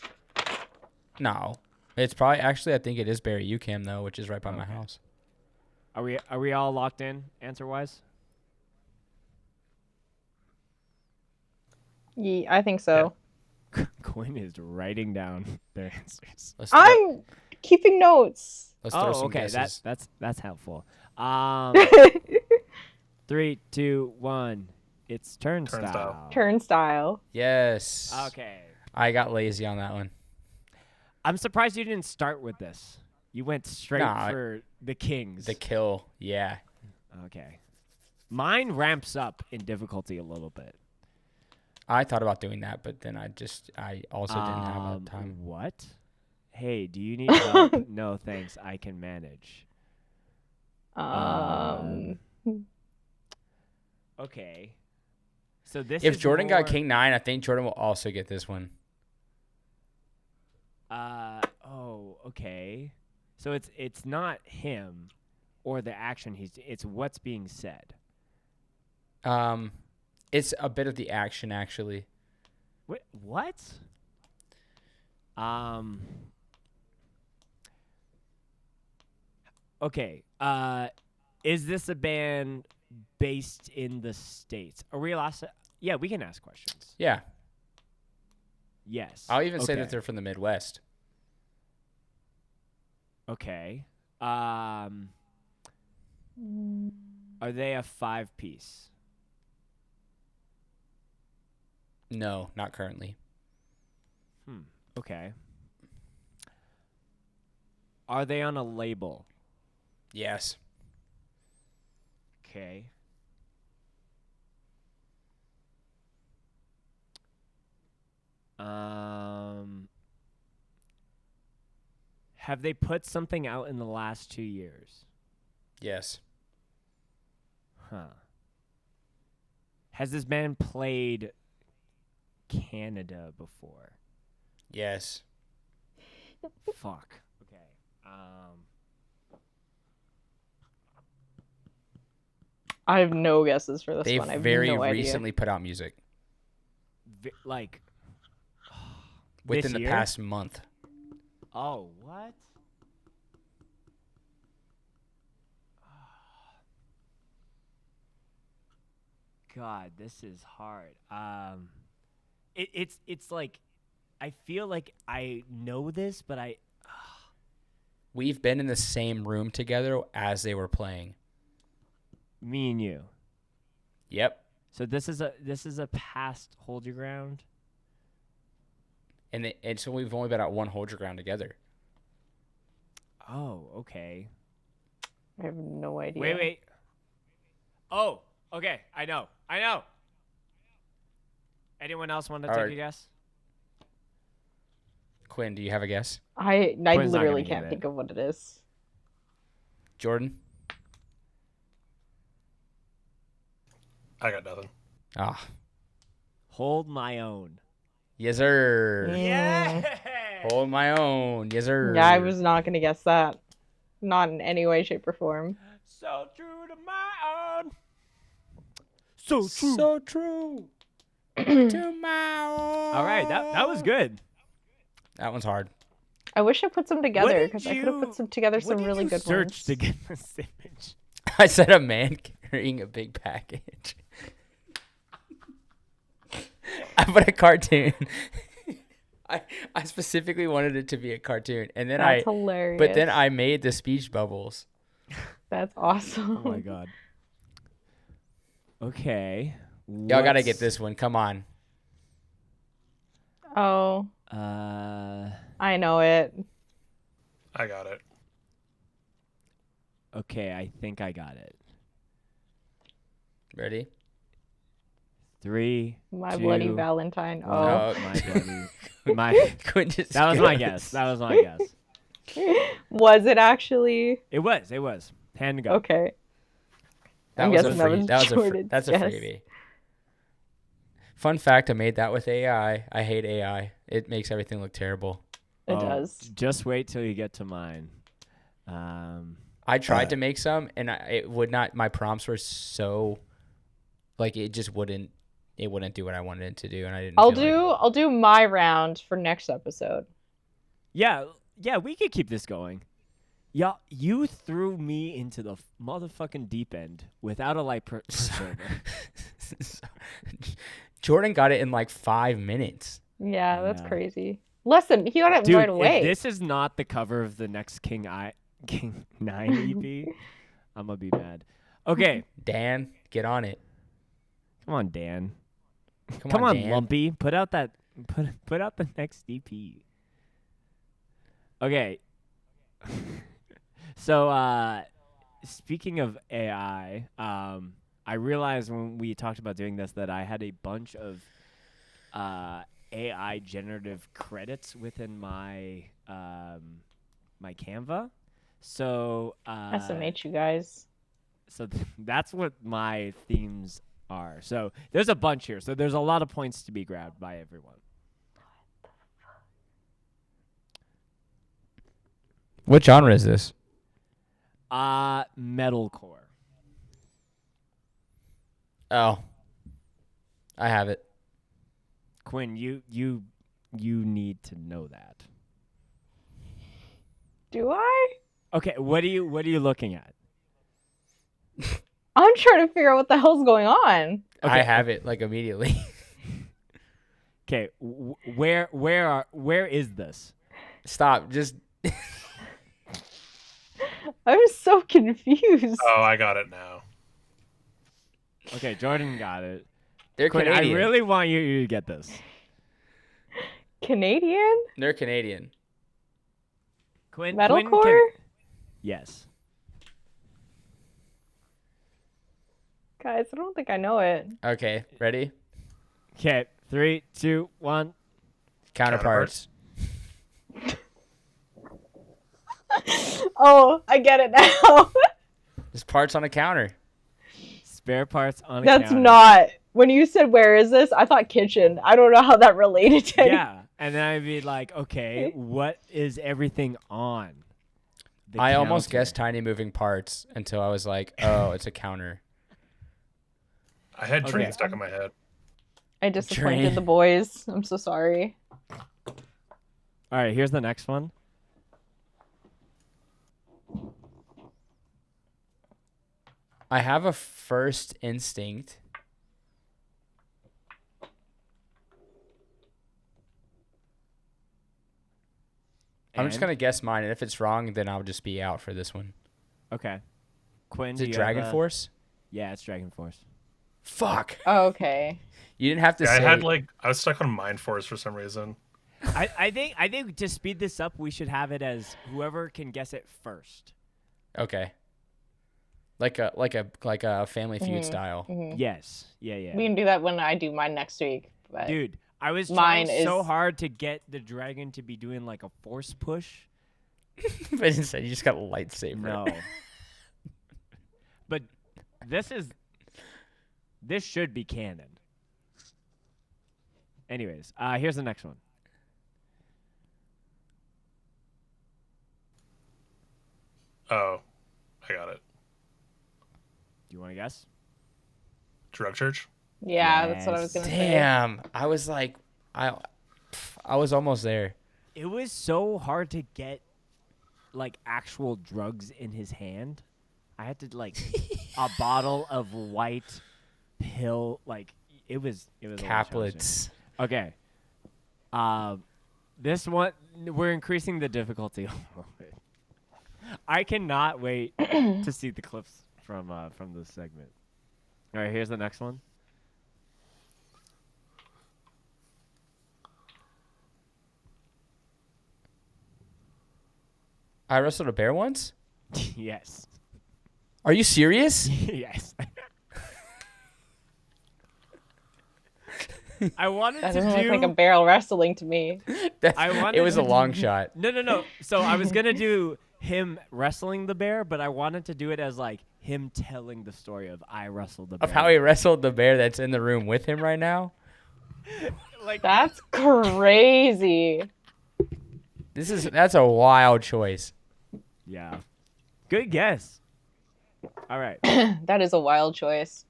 Speaker 2: No. It's probably, actually, I think it is Barry UCAM, though, which is right by my
Speaker 1: Okay.
Speaker 2: house.
Speaker 1: Are we all locked in answer wise?
Speaker 3: Yeah, I think so.
Speaker 1: Quinn is writing down their answers.
Speaker 2: Let's
Speaker 3: I'm keeping notes.
Speaker 2: let's throw
Speaker 1: Oh,
Speaker 2: some
Speaker 1: okay.
Speaker 2: guesses.
Speaker 1: That's helpful. 3, 2, 1. It's turnstile.
Speaker 3: Turnstile.
Speaker 2: Yes.
Speaker 1: Okay.
Speaker 2: I got lazy on that one.
Speaker 1: I'm surprised you didn't start with this. You went straight
Speaker 2: Nah,
Speaker 1: for the kings.
Speaker 2: The kill. Yeah.
Speaker 1: Okay. Mine ramps up in difficulty a little bit.
Speaker 2: I thought about doing that, but then I also didn't have enough time.
Speaker 1: What? Hey, do you need help? No, thanks. I can manage. Okay. So this
Speaker 2: If
Speaker 1: is
Speaker 2: Jordan got
Speaker 1: more-
Speaker 2: King 9, I think Jordan will also get this one.
Speaker 1: Oh, okay. So it's not him or the action it's what's being said.
Speaker 2: It's a bit of the action, actually.
Speaker 1: What? Okay. Is this a band based in the States? Are we allowed to? Yeah, we can ask questions.
Speaker 2: Yeah.
Speaker 1: Yes.
Speaker 2: I'll even say
Speaker 1: Okay.
Speaker 2: that they're from the Midwest.
Speaker 1: Okay. Are they a 5-piece?
Speaker 2: No, not currently.
Speaker 1: Okay. Are they on a label?
Speaker 2: Yes.
Speaker 1: Okay. Have they put something out in the last 2 years?
Speaker 2: Yes.
Speaker 1: Huh. Has this band played Canada before?
Speaker 2: Yes.
Speaker 1: Fuck. Okay.
Speaker 3: I have no guesses for this
Speaker 2: They've
Speaker 3: one. I have
Speaker 2: very
Speaker 3: no idea.
Speaker 2: recently put out music
Speaker 1: Like.
Speaker 2: within
Speaker 1: This
Speaker 2: the
Speaker 1: year?
Speaker 2: past month.
Speaker 1: Oh, what? God, this is hard. It's like I feel like I know this, but
Speaker 2: We've been in the same room together as they were playing.
Speaker 1: me and you.
Speaker 2: Yep.
Speaker 1: So this is a past Hold Your Ground.
Speaker 2: And so we've only been at one Hold Your Ground together.
Speaker 1: Oh, okay.
Speaker 3: I have no idea.
Speaker 1: Wait. Oh, okay. I know. Anyone else want to
Speaker 2: All
Speaker 1: take
Speaker 2: right.
Speaker 1: a guess?
Speaker 2: Quinn, do you have a guess?
Speaker 3: I
Speaker 1: Quinn's not
Speaker 3: literally
Speaker 1: gonna get
Speaker 3: can't
Speaker 1: it.
Speaker 3: think of what it is.
Speaker 2: Jordan?
Speaker 4: I got nothing.
Speaker 2: Ah,
Speaker 1: Hold my own.
Speaker 2: yes, sir.
Speaker 1: Yeah.
Speaker 2: Hold my own. Yes, sir.
Speaker 3: Yeah, I was not gonna guess that. Not in any way, shape, or form.
Speaker 1: So true to my own. So true.
Speaker 2: so true. To my own.
Speaker 1: All right, that was good.
Speaker 2: That one's hard.
Speaker 3: I wish I put some together
Speaker 1: did
Speaker 3: because I could have
Speaker 1: you-
Speaker 3: put some together
Speaker 1: What
Speaker 3: some
Speaker 1: did
Speaker 3: really
Speaker 1: you
Speaker 3: good
Speaker 1: search
Speaker 3: ones.
Speaker 1: to get this image?
Speaker 2: I said a man carrying a big package. I put a cartoon. I specifically wanted it to be a cartoon, and then
Speaker 3: That's hilarious.
Speaker 2: but then I made the speech bubbles.
Speaker 3: That's awesome.
Speaker 1: Oh my god. Okay.
Speaker 2: Y'all gotta get this one. Come on.
Speaker 3: Oh,
Speaker 1: Uh.
Speaker 3: I know it.
Speaker 4: I got it.
Speaker 1: Okay, I think I got it.
Speaker 2: Ready?
Speaker 1: 3.
Speaker 3: My
Speaker 1: 2,
Speaker 3: bloody Valentine.
Speaker 1: one.
Speaker 3: Oh,
Speaker 1: My bloody. My.
Speaker 2: Quinn just
Speaker 1: That was my
Speaker 2: goes.
Speaker 1: guess. That was my guess.
Speaker 3: was it actually?
Speaker 1: It was. Hand to go.
Speaker 3: Okay.
Speaker 2: That
Speaker 3: I'm
Speaker 2: was a
Speaker 3: guessing that
Speaker 2: free.
Speaker 3: was
Speaker 2: That was a
Speaker 3: Jordan's
Speaker 2: that's a
Speaker 3: guess.
Speaker 2: freebie. Fun fact: I made that with AI. I hate AI. It makes everything look terrible.
Speaker 3: It
Speaker 1: Oh,
Speaker 3: does.
Speaker 1: Just wait till you get to mine.
Speaker 2: I tried to make some, and it would not. My prompts were so, like, it just wouldn't. It wouldn't do what I wanted it to do, and I didn't. feel like-
Speaker 3: I'll do my round for next episode.
Speaker 1: Yeah, we could keep this going. Yeah, you threw me into the motherfucking deep end without a light server.
Speaker 2: Jordan got it in like 5 minutes.
Speaker 3: Yeah, that's
Speaker 1: Yeah.
Speaker 3: crazy. Listen, he got it
Speaker 1: Dude,
Speaker 3: right away.
Speaker 1: if this is not the cover of the next King 9 EP, I'm gonna be mad. Okay,
Speaker 2: Dan, get on it.
Speaker 1: come on, Dan.
Speaker 2: Come
Speaker 1: Come on,
Speaker 2: Dan.
Speaker 1: Lumpy. Put out the next EP. Okay. So speaking of AI, I realized when we talked about doing this that I had a bunch of AI generative credits within my my Canva. So
Speaker 3: SMH, you guys.
Speaker 1: so that's what my themes are. So there's a bunch here. So there's a lot of points to be grabbed by everyone.
Speaker 2: What genre is this?
Speaker 1: Metalcore.
Speaker 2: Oh, I have it.
Speaker 1: Quinn, you need to know that.
Speaker 3: Do I?
Speaker 1: Okay, what are you looking at?
Speaker 3: I'm trying to figure out what the hell's going on.
Speaker 2: I
Speaker 1: Okay.
Speaker 2: have it like immediately.
Speaker 1: Okay, where is this?
Speaker 2: Stop. Just
Speaker 3: I'm so confused.
Speaker 4: Oh, I got it now.
Speaker 1: Okay, Jordan got it.
Speaker 2: they're
Speaker 1: Quinn,
Speaker 2: Canadian.
Speaker 1: I really want you to get this.
Speaker 3: Canadian?
Speaker 2: They're Canadian.
Speaker 1: Quinn,
Speaker 3: Metalcore?
Speaker 1: Yes.
Speaker 3: Guys, I don't think I know it.
Speaker 2: Okay, ready?
Speaker 1: Okay, 3, 2, 1.
Speaker 2: Counterparts.
Speaker 3: Oh, I get it now.
Speaker 2: There's parts on a counter.
Speaker 1: Spare parts on a
Speaker 3: That's
Speaker 1: counter.
Speaker 3: not. When you said where is this, I thought kitchen. I don't know how that related to anything.
Speaker 1: Yeah, and then I'd be like, okay, what is everything on? the
Speaker 2: I almost
Speaker 1: counter?
Speaker 2: guessed tiny moving parts until I was like, oh, it's a counter.
Speaker 4: I had train
Speaker 1: Okay.
Speaker 4: stuck in my head.
Speaker 3: I disappointed
Speaker 2: Train.
Speaker 3: the boys. I'm so sorry.
Speaker 1: All right, here's the next one.
Speaker 2: I have a first instinct. I'm just
Speaker 1: And-
Speaker 2: gonna guess mine, and if it's wrong, then I'll just be out for this one.
Speaker 1: Okay. Quinn,
Speaker 2: Is
Speaker 1: do
Speaker 2: it
Speaker 1: you
Speaker 2: Dragon
Speaker 1: have a-
Speaker 2: Force?
Speaker 1: Yeah, it's Dragon Force.
Speaker 2: Fuck!
Speaker 3: Okay.
Speaker 2: You didn't have to
Speaker 4: Yeah, I
Speaker 2: say.
Speaker 4: had I was stuck on Mind Force for some reason.
Speaker 1: I think to speed this up, we should have it as whoever can guess it first.
Speaker 2: Okay. Like a Family Feud style.
Speaker 1: Yes. Yeah.
Speaker 3: We can do that when I do mine next week. But
Speaker 1: Dude, I was
Speaker 3: Mine
Speaker 1: trying so
Speaker 3: is-
Speaker 1: hard to get the dragon to be doing like a force push.
Speaker 2: But instead, you just got a lightsaber.
Speaker 1: No. But this should be canon. Anyways, here's the next one.
Speaker 4: Oh, I got it.
Speaker 1: Do you want to guess?
Speaker 4: Drug Church.
Speaker 3: yeah, that's what I was
Speaker 1: Yes.
Speaker 3: gonna say.
Speaker 2: Damn. I was like, I was almost there.
Speaker 1: It was so hard to get like actual drugs in his hand. I had to like a bottle of white pill. Like it was a little challenging.
Speaker 2: Caplets.
Speaker 1: Okay. This one we're increasing the difficulty a little bit. I cannot wait to see the clips from this segment. All right, here's the next one.
Speaker 2: I wrestled a bear once?
Speaker 1: Yes.
Speaker 2: Are you serious?
Speaker 1: Yes. I wanted
Speaker 3: That
Speaker 1: to
Speaker 3: doesn't
Speaker 1: do
Speaker 3: look like a barrel wrestling to me.
Speaker 1: I wanted
Speaker 2: It was a
Speaker 1: to-
Speaker 2: long shot.
Speaker 1: No. So I was gonna do him wrestling the bear, but I wanted to do it as like him telling the story of I wrestled the bear.
Speaker 2: Of how he wrestled the bear that's in the room with him right now.
Speaker 1: like
Speaker 3: That's crazy.
Speaker 2: That's a wild choice.
Speaker 1: yeah. Good guess. All right.
Speaker 3: That is a wild choice.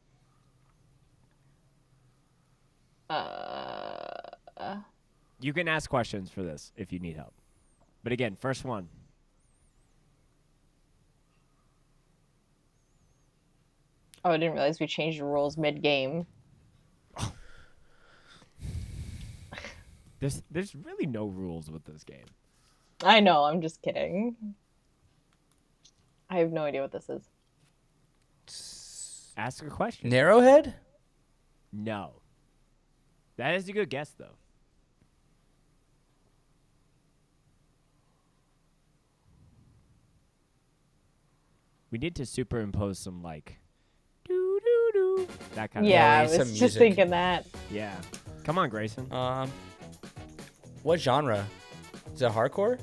Speaker 1: You can ask questions for this if you need help. But again, first one.
Speaker 3: Oh, I didn't realize we changed the rules mid-game.
Speaker 1: There's really no rules with this game.
Speaker 3: I know, I'm just kidding. I have no idea what this is.
Speaker 1: Ask a question.
Speaker 2: Narrowhead?
Speaker 1: No. That is a good guess though. We need to superimpose some like doo doo doo that kind
Speaker 3: Yeah, I
Speaker 2: need
Speaker 3: was
Speaker 2: some
Speaker 3: just
Speaker 2: music.
Speaker 3: thinking that.
Speaker 1: of yeah. Come on, Grayson.
Speaker 2: What genre? Is it hardcore?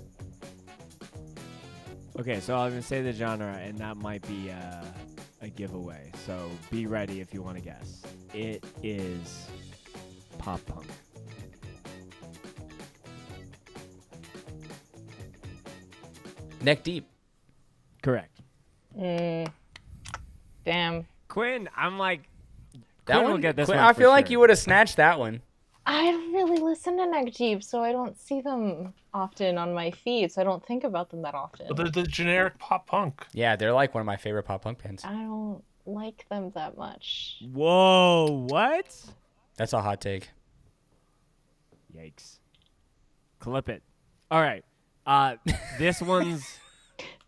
Speaker 1: Okay, so I'm gonna say the genre, and that might be a giveaway. So be ready if you want to guess. It is pop punk.
Speaker 2: Neck deep.
Speaker 1: Correct.
Speaker 3: Damn.
Speaker 1: Quinn, I'm like,
Speaker 2: That
Speaker 1: Quinn
Speaker 2: one.
Speaker 1: will get this
Speaker 2: Quinn-
Speaker 1: one
Speaker 2: I
Speaker 1: for
Speaker 2: feel like
Speaker 1: sure.
Speaker 2: you would have snatched that one.
Speaker 3: I don't really listen to Neck Deep, so I don't see them often on my feed, so I don't think about them that often.
Speaker 4: But they're the generic pop punk.
Speaker 2: Yeah, they're like one of my favorite pop punk bands.
Speaker 3: I don't like them that much.
Speaker 1: Whoa, what?
Speaker 2: That's a hot take.
Speaker 1: Yikes. Clip it. All right. This one's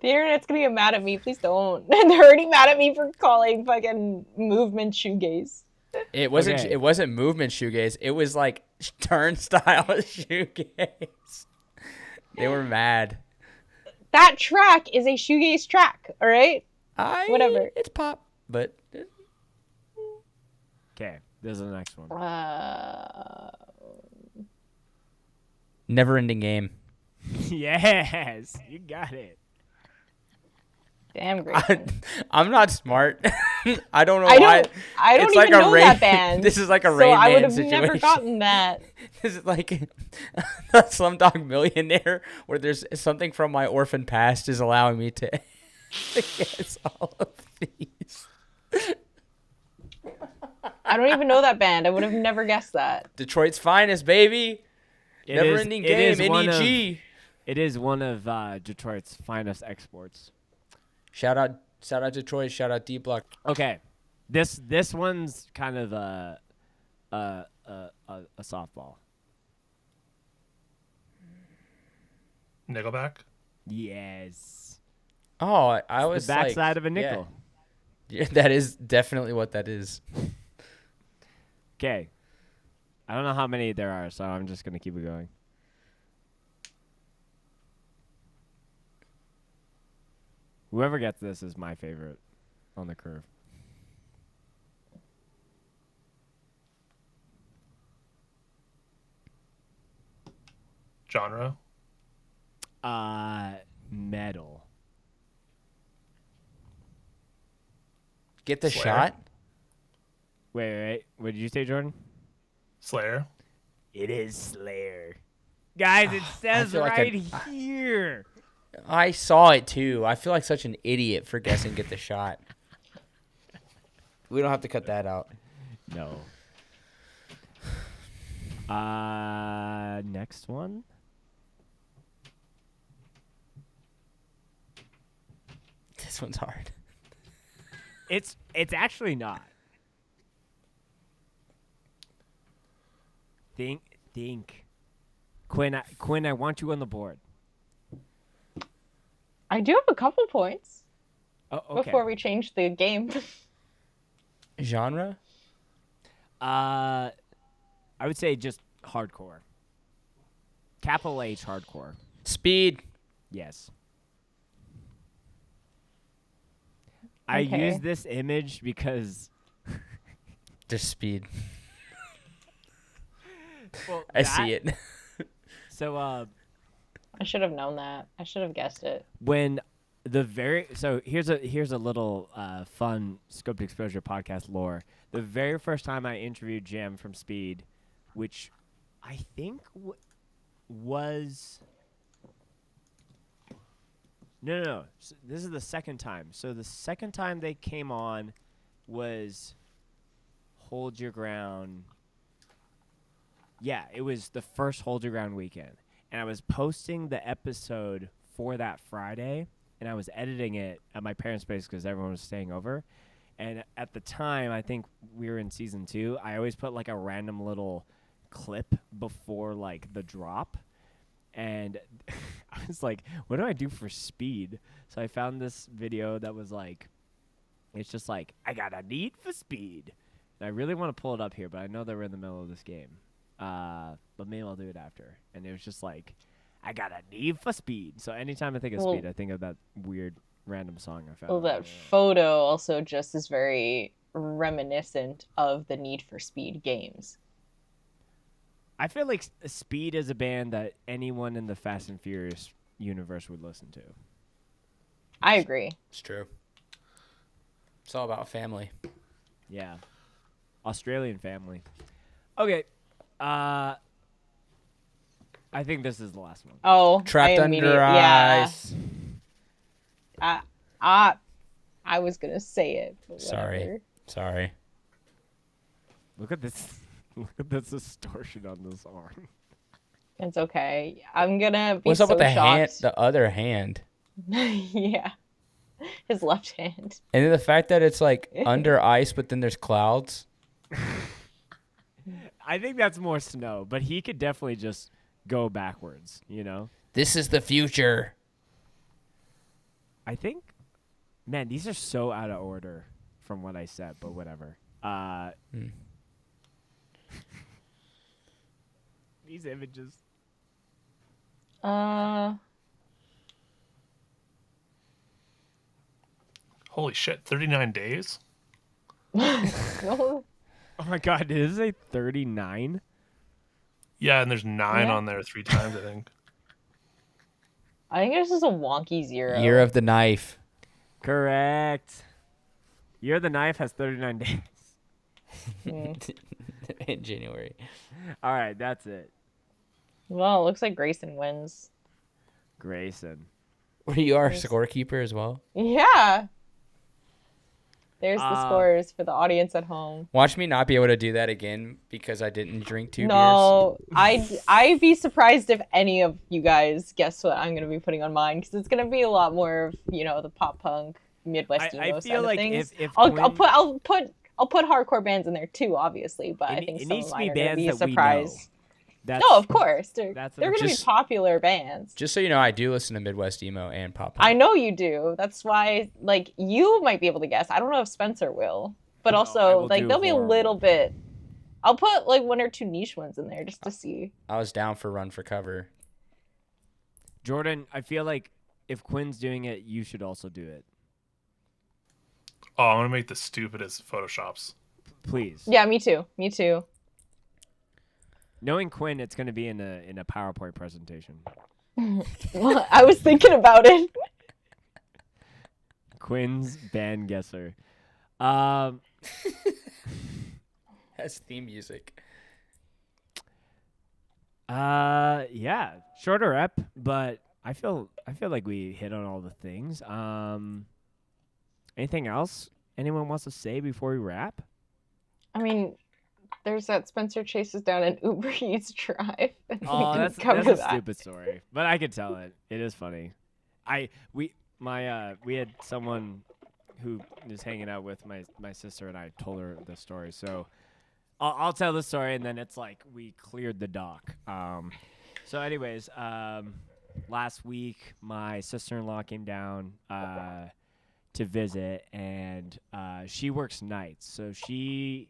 Speaker 3: The internet's gonna get mad at me. Please don't. They're already mad at me for calling fucking movement shoegaze.
Speaker 2: It wasn't.
Speaker 1: Okay.
Speaker 2: It wasn't movement shoegaze. It was like turnstile shoegaze. They were mad.
Speaker 3: That track is a shoegaze track, all right? Whatever.
Speaker 2: It's pop, but
Speaker 1: okay. This is the next one.
Speaker 2: never ending game.
Speaker 1: Yes, you got it.
Speaker 3: Damn great.
Speaker 2: I'm not smart. I don't know
Speaker 3: I
Speaker 2: why.
Speaker 3: don't
Speaker 2: It's
Speaker 3: even
Speaker 2: like a
Speaker 3: know
Speaker 2: Rain-
Speaker 3: that band.
Speaker 2: This is like a
Speaker 3: so
Speaker 2: Rain
Speaker 3: I would
Speaker 2: Man
Speaker 3: have never
Speaker 2: situation.
Speaker 3: gotten that.
Speaker 2: This is like a Slumdog Millionaire, where there's something from my orphan past is allowing me to guess all of these.
Speaker 3: I don't even know that band. I would have never guessed that.
Speaker 2: Detroit's finest, baby.
Speaker 1: It
Speaker 2: Never
Speaker 1: is-
Speaker 2: ending
Speaker 1: it
Speaker 2: game.
Speaker 1: is one of-
Speaker 2: NEG.
Speaker 1: It is one of Detroit's finest exports.
Speaker 2: Shout out Detroit. Shout out D Block.
Speaker 1: Okay, this one's kind of a softball.
Speaker 4: Nickelback.
Speaker 1: Yes.
Speaker 2: Oh, I was
Speaker 1: The backside of a
Speaker 2: yeah.
Speaker 1: nickel.
Speaker 2: Yeah, that is definitely what that is.
Speaker 1: Okay. I don't know how many there are, so I'm just gonna keep it going. Whoever gets this is my favorite on the curve.
Speaker 4: Genre.
Speaker 1: Metal.
Speaker 2: Get the
Speaker 4: Slayer.
Speaker 2: shot.
Speaker 1: Wait. What did you say, Jordan?
Speaker 4: Slayer.
Speaker 1: It is Slayer. Guys, it says
Speaker 2: feel like
Speaker 1: right
Speaker 2: a-
Speaker 1: here.
Speaker 2: I saw it too. I feel like such an idiot for guessing get the shot. We don't have to cut that out.
Speaker 1: No. Next one.
Speaker 2: This one's hard.
Speaker 1: It's actually not. Think. Quinn, I want you on the board.
Speaker 3: I do have a couple points
Speaker 1: Oh, okay.
Speaker 3: before we change the game.
Speaker 2: Genre?
Speaker 1: I would say just hardcore. Capital H hardcore.
Speaker 2: Speed.
Speaker 1: Yes. I
Speaker 3: Okay.
Speaker 1: use this image because
Speaker 2: Just speed.
Speaker 1: well,
Speaker 2: I see it.
Speaker 1: So
Speaker 3: I should have known that. I should have guessed it.
Speaker 1: when here's a little fun scoped exposure podcast lore. The very first time I interviewed Jam from Speed, which I think was no. So this is the second time. So the second time they came on was Hold Your Ground. Yeah, it was the first Hold Your Ground weekend. And I was posting the episode for that Friday, and I was editing it at my parents' place because everyone was staying over. And at the time, I think we were in season 2, I always put like a random little clip before like the drop. And I was like, what do I do for speed? So I found this video that was like, it's just like, I got a need for speed. And I really want to pull it up here, but I know that we're in the middle of this game. But maybe I'll do it after. And it was just like, I got a need for speed. So anytime I think of
Speaker 3: Well-
Speaker 1: speed, I think of that weird random song I found.
Speaker 3: Well,
Speaker 1: on
Speaker 3: that
Speaker 1: the internet.
Speaker 3: photo also just is very reminiscent of the Need for Speed games.
Speaker 1: I feel like Speed is a band that anyone in the Fast and Furious universe would listen to.
Speaker 3: I agree.
Speaker 2: It's true. It's all about family.
Speaker 1: Yeah. Australian family. Okay. I think this is the last one.
Speaker 3: Oh,
Speaker 2: Trapped
Speaker 3: I
Speaker 2: under
Speaker 3: yeah.
Speaker 2: ice.
Speaker 3: I was gonna say it. But
Speaker 2: Sorry.
Speaker 3: whatever.
Speaker 2: Sorry.
Speaker 1: Look at this. Look at this distortion on this arm.
Speaker 3: It's okay. I'm gonna be
Speaker 2: What's up
Speaker 3: so
Speaker 2: with the hand?
Speaker 3: shocked.
Speaker 2: The other hand.
Speaker 3: Yeah, his left hand.
Speaker 2: And then the fact that it's like under ice, but then there's clouds.
Speaker 1: I think that's more snow, but he could definitely just go backwards, you know?
Speaker 2: This is the future.
Speaker 1: I think, man, these are so out of order from what I said, but whatever. These images.
Speaker 4: Holy shit, 39 days?
Speaker 3: No.
Speaker 1: Oh my God, is it 39?
Speaker 4: Yeah, and there's 9
Speaker 3: Yeah.
Speaker 4: on there 3 times, I think.
Speaker 3: I think this is a wonky 0.
Speaker 2: Year of the knife.
Speaker 1: Correct. Year of the Knife has 39 days.
Speaker 2: In January.
Speaker 1: All right, that's it.
Speaker 3: Well, it looks like Grayson wins.
Speaker 1: Grayson.
Speaker 2: Were you our
Speaker 3: Yes.
Speaker 2: scorekeeper as well?
Speaker 3: Yeah. There's the
Speaker 1: Ah.
Speaker 3: scores for the audience at home.
Speaker 2: Watch me not be able to do that again because I didn't drink 2 beers.
Speaker 3: No, I'd be surprised if any of you guys guess what I'm gonna be putting on mine because it's gonna be a lot more of the pop punk Midwest emo
Speaker 1: I
Speaker 3: side
Speaker 1: feel
Speaker 3: of
Speaker 1: like
Speaker 3: things.
Speaker 1: if
Speaker 3: I'll
Speaker 1: Quinn-
Speaker 3: put hardcore bands in there too, obviously, but I
Speaker 1: It-
Speaker 3: think
Speaker 1: it
Speaker 3: some
Speaker 1: needs
Speaker 3: of
Speaker 1: to
Speaker 3: mine
Speaker 1: be
Speaker 3: are gonna
Speaker 1: bands
Speaker 3: be a
Speaker 1: that we know.
Speaker 3: surprise.
Speaker 1: That's,
Speaker 3: No, of course they're
Speaker 1: that's
Speaker 3: gonna be
Speaker 2: Just-
Speaker 3: popular bands.
Speaker 2: Just so you know, I do listen to Midwest emo and pop punk.
Speaker 3: I know you do. That's why, like, you might be able to guess. I don't know if Spencer will, but
Speaker 1: No, I
Speaker 3: also,
Speaker 1: will
Speaker 3: like,
Speaker 1: do
Speaker 3: there'll be a
Speaker 1: horrible.
Speaker 3: little bit. I'll put like 1 or 2 niche ones in there just to see.
Speaker 2: I was down for Run for Cover.
Speaker 1: Jordan, I feel like if Quinn's doing it, you should also do it.
Speaker 4: Oh, I'm gonna make the stupidest photoshops.
Speaker 1: Please.
Speaker 3: Yeah, me too. Me too.
Speaker 1: Knowing Quinn, it's going to be in a PowerPoint presentation.
Speaker 3: Well, I was thinking about it.
Speaker 1: Quinn's band guesser.
Speaker 2: That's theme music.
Speaker 1: Yeah, shorter ep, but I feel like we hit on all the things. Anything else anyone wants to say before we wrap?
Speaker 3: I mean, there's that Spencer chases down an Uber Eats drive. And
Speaker 1: Oh,
Speaker 3: we
Speaker 1: that's
Speaker 3: can cover
Speaker 1: a
Speaker 3: that.
Speaker 1: stupid story, but I could tell it. It is funny. We had someone who was hanging out with my sister, and I told her the story. So I'll tell the story, and then it's like we cleared the dock. So anyways, last week my sister-in-law came down to visit, and she works nights, so she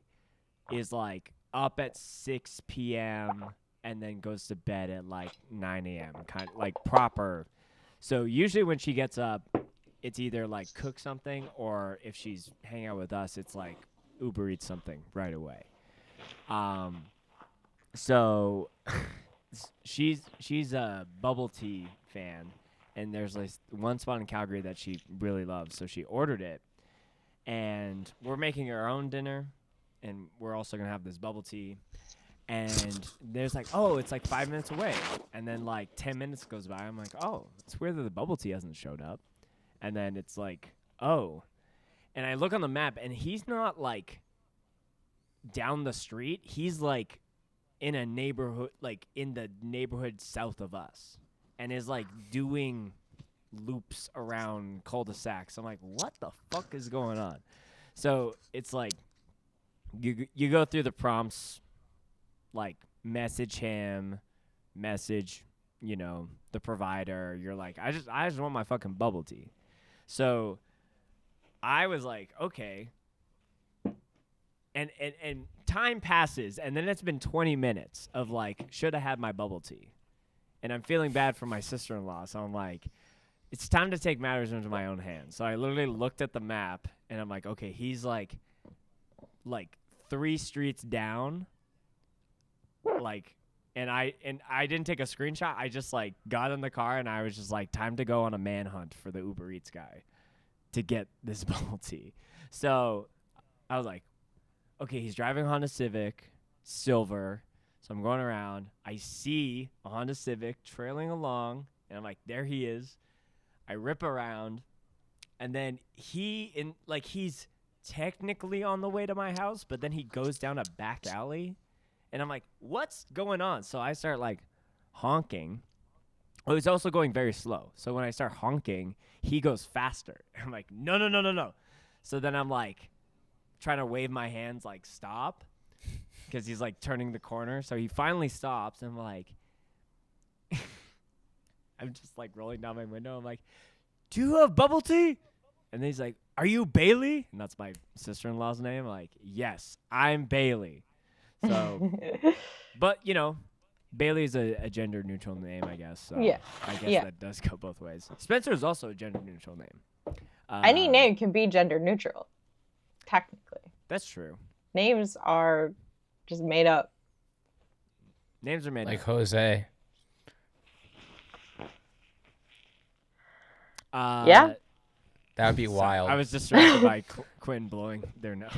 Speaker 1: is like up at 6 p.m. and then goes to bed at like 9 a.m. kind of like proper. So usually when she gets up, it's either like cook something, or if she's hanging out with us, it's like Uber Eats something right away. So she's a bubble tea fan, and there's like one spot in Calgary that she really loves, so she ordered it, and we're making our own dinner, and we're also gonna have this bubble tea, and there's like, oh, it's like 5 minutes away, and then like 10 minutes goes by. I'm like, oh, it's weird that the bubble tea hasn't showed up, and then it's like, oh, and I look on the map, and he's not like down the street. He's like in a neighborhood, like in the neighborhood south of us, and is like doing loops around cul-de-sacs. I'm like, what the fuck is going on? So it's like you go through the prompts, like message him, message, the provider. You're like, I just want my fucking bubble tea. So I was like, okay. And time passes, and then it's been 20 minutes of like, should I have my bubble tea? And I'm feeling bad for my sister-in-law, so I'm like, it's time to take matters into my own hands. So I literally looked at the map, and I'm like, okay, he's like 3 streets down, like, and I didn't take a screenshot. I just like got in the car, and I was just like, time to go on a manhunt for the Uber Eats guy to get this bubble tea. So I was like, okay, he's driving a Honda Civic, silver. So I'm going around. I see a Honda Civic trailing along, and I'm like, there he is. I rip around, and then he's technically on the way to my house, but then he goes down a back alley, and I'm like, what's going on? So I start like honking. Oh, he's also going very slow. So when I start honking, he goes faster. I'm like, no. So then I'm like trying to wave my hands like stop, because he's like turning the corner. So he finally stops, and I'm like, I'm just like rolling down my window. I'm like, do you have bubble tea? And then he's like, are you Bailey? And that's my sister-in-law's name. I'm like, yes, I'm Bailey. So, but Bailey is a gender neutral name, I guess. So
Speaker 3: Yeah.
Speaker 1: I guess
Speaker 3: Yeah.
Speaker 1: that does go both ways. Spencer is also a gender neutral name.
Speaker 3: Any name can be gender neutral, technically.
Speaker 1: That's true.
Speaker 3: Names are just made up.
Speaker 1: Names are made
Speaker 2: Like
Speaker 1: up.
Speaker 2: Jose.
Speaker 3: Yeah?
Speaker 2: That would be
Speaker 1: So
Speaker 2: wild.
Speaker 1: I was distracted by Quinn blowing their nose.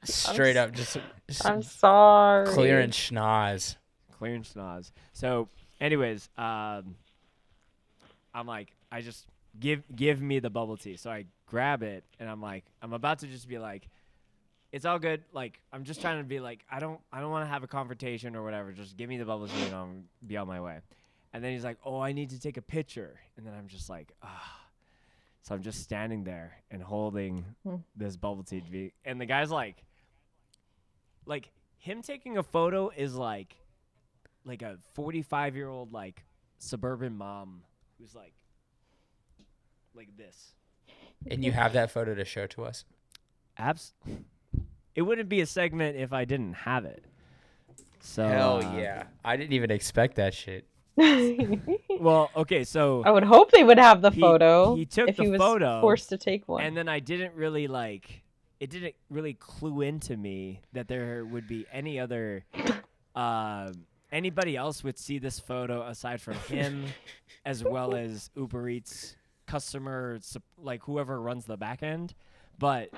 Speaker 2: Straight up, just
Speaker 3: I'm sorry.
Speaker 2: clearing schnoz.
Speaker 1: Clearing schnoz. So, anyways, I'm like, I just give me the bubble tea. So I grab it, and I'm like, I'm about to just be like, it's all good. Like, I'm just trying to be like, I don't want to have a confrontation or whatever. Just give me the bubble tea, and I'll be on my way. And then he's like, oh, I need to take a picture. And then I'm just like, ah. So I'm just standing there and holding this bubble tea. And the guy's like him taking a photo is like a 45-year-old like suburban mom who's like this.
Speaker 2: And you have that photo to show to us?
Speaker 1: It wouldn't be a segment if I didn't have it. So
Speaker 2: Hell yeah. I didn't even expect that shit.
Speaker 1: Well, okay, so
Speaker 3: I would hope they would have the
Speaker 1: He-
Speaker 3: photo
Speaker 1: he took
Speaker 3: if
Speaker 1: the
Speaker 3: he was
Speaker 1: photo,
Speaker 3: forced to take one.
Speaker 1: and then I didn't really it didn't really clue into me that there would be any other anybody else would see this photo aside from him, as well as Uber Eats customer, like whoever runs the back end. But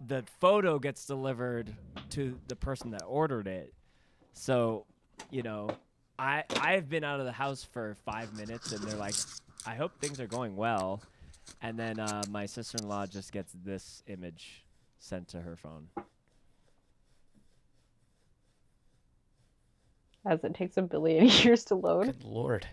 Speaker 1: the photo gets delivered to the person that ordered it. So, I've been out of the house for 5 minutes, and they're like, I hope things are going well. And then my sister-in-law just gets this image sent to her phone.
Speaker 3: As it takes a billion years to load.
Speaker 2: Good lord.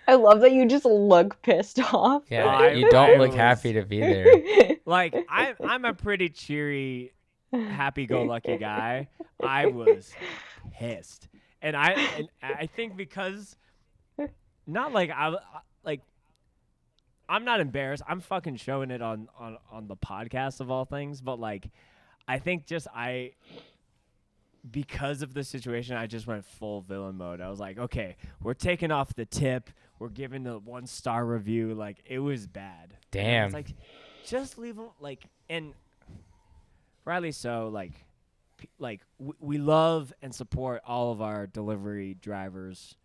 Speaker 3: I love that you just look pissed off.
Speaker 2: Yeah, you don't
Speaker 1: I
Speaker 2: look
Speaker 1: was-
Speaker 2: happy to be there.
Speaker 1: Like, I'm a pretty cheery, happy-go-lucky guy. I was pissed. And I think because, not like, I'm not embarrassed. I'm fucking showing it on the podcast of all things. But, like, I think because of the situation, I just went full villain mode. I was like, okay, we're taking off the tip. We're giving the 1-star review. Like, it was bad.
Speaker 2: Damn.
Speaker 1: It's like, just leave them, like, and rightly so, we love and support all of our delivery drivers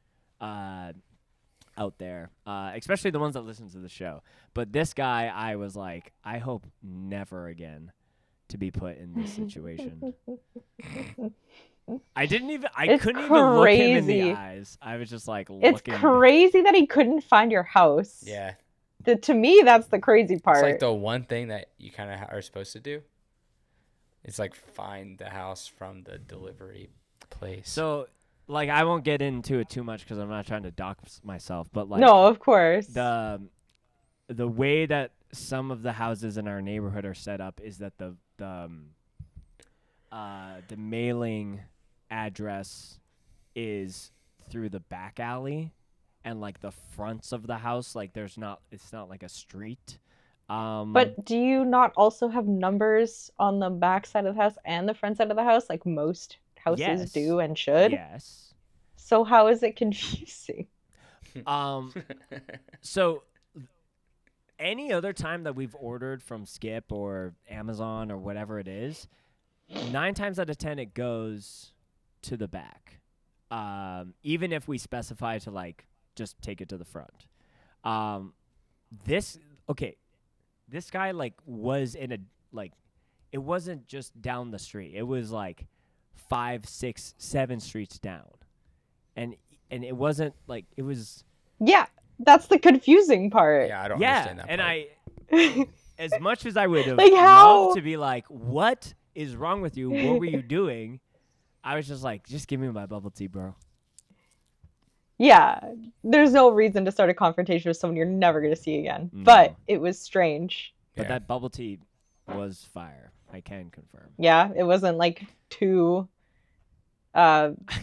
Speaker 1: out there, especially the ones that listen to the show. But this guy, I was like, I hope never again to be put in this situation. I couldn't even look him in the
Speaker 3: crazy.
Speaker 1: eyes. I was just like
Speaker 3: It's
Speaker 1: looking.
Speaker 3: crazy that he couldn't find your house.
Speaker 2: Yeah.
Speaker 3: To me, that's the crazy part.
Speaker 2: It's like the one thing that you kind of are supposed to do. It's like find the house from the delivery place.
Speaker 1: So, like, I won't get into it too much because I'm not trying to dox myself. But like,
Speaker 3: no, of course.
Speaker 1: the way that some of the houses in our neighborhood are set up is that the mailing address is through the back alley, and like the fronts of the house, like it's not like a street.
Speaker 3: But do you not also have numbers on the back side of the house and the front side of the house, like most houses
Speaker 1: Yes.
Speaker 3: do and should?
Speaker 1: yes.
Speaker 3: So how is it confusing?
Speaker 1: So any other time that we've ordered from Skip or Amazon or whatever it is, 9 times out of 10 it goes to the back. Even if we specify to like just take it to the front. This guy like was in a like it wasn't just down the street. It was like 5, 6, 7 streets down. And it wasn't like it was
Speaker 3: Yeah, that's the confusing part.
Speaker 2: yeah, I don't
Speaker 1: yeah,
Speaker 2: understand that
Speaker 1: and
Speaker 2: part.
Speaker 1: as much as I would have
Speaker 3: Like, how?
Speaker 1: loved to be like, what is wrong with you? What were you doing? I was just like, just give me my bubble tea, bro.
Speaker 3: Yeah, there's no reason to start a confrontation with someone you're never going to see again.
Speaker 1: No.
Speaker 3: But it was strange.
Speaker 1: But
Speaker 2: Yeah.
Speaker 1: that bubble tea was fire. I can confirm.
Speaker 3: Yeah, it wasn't like too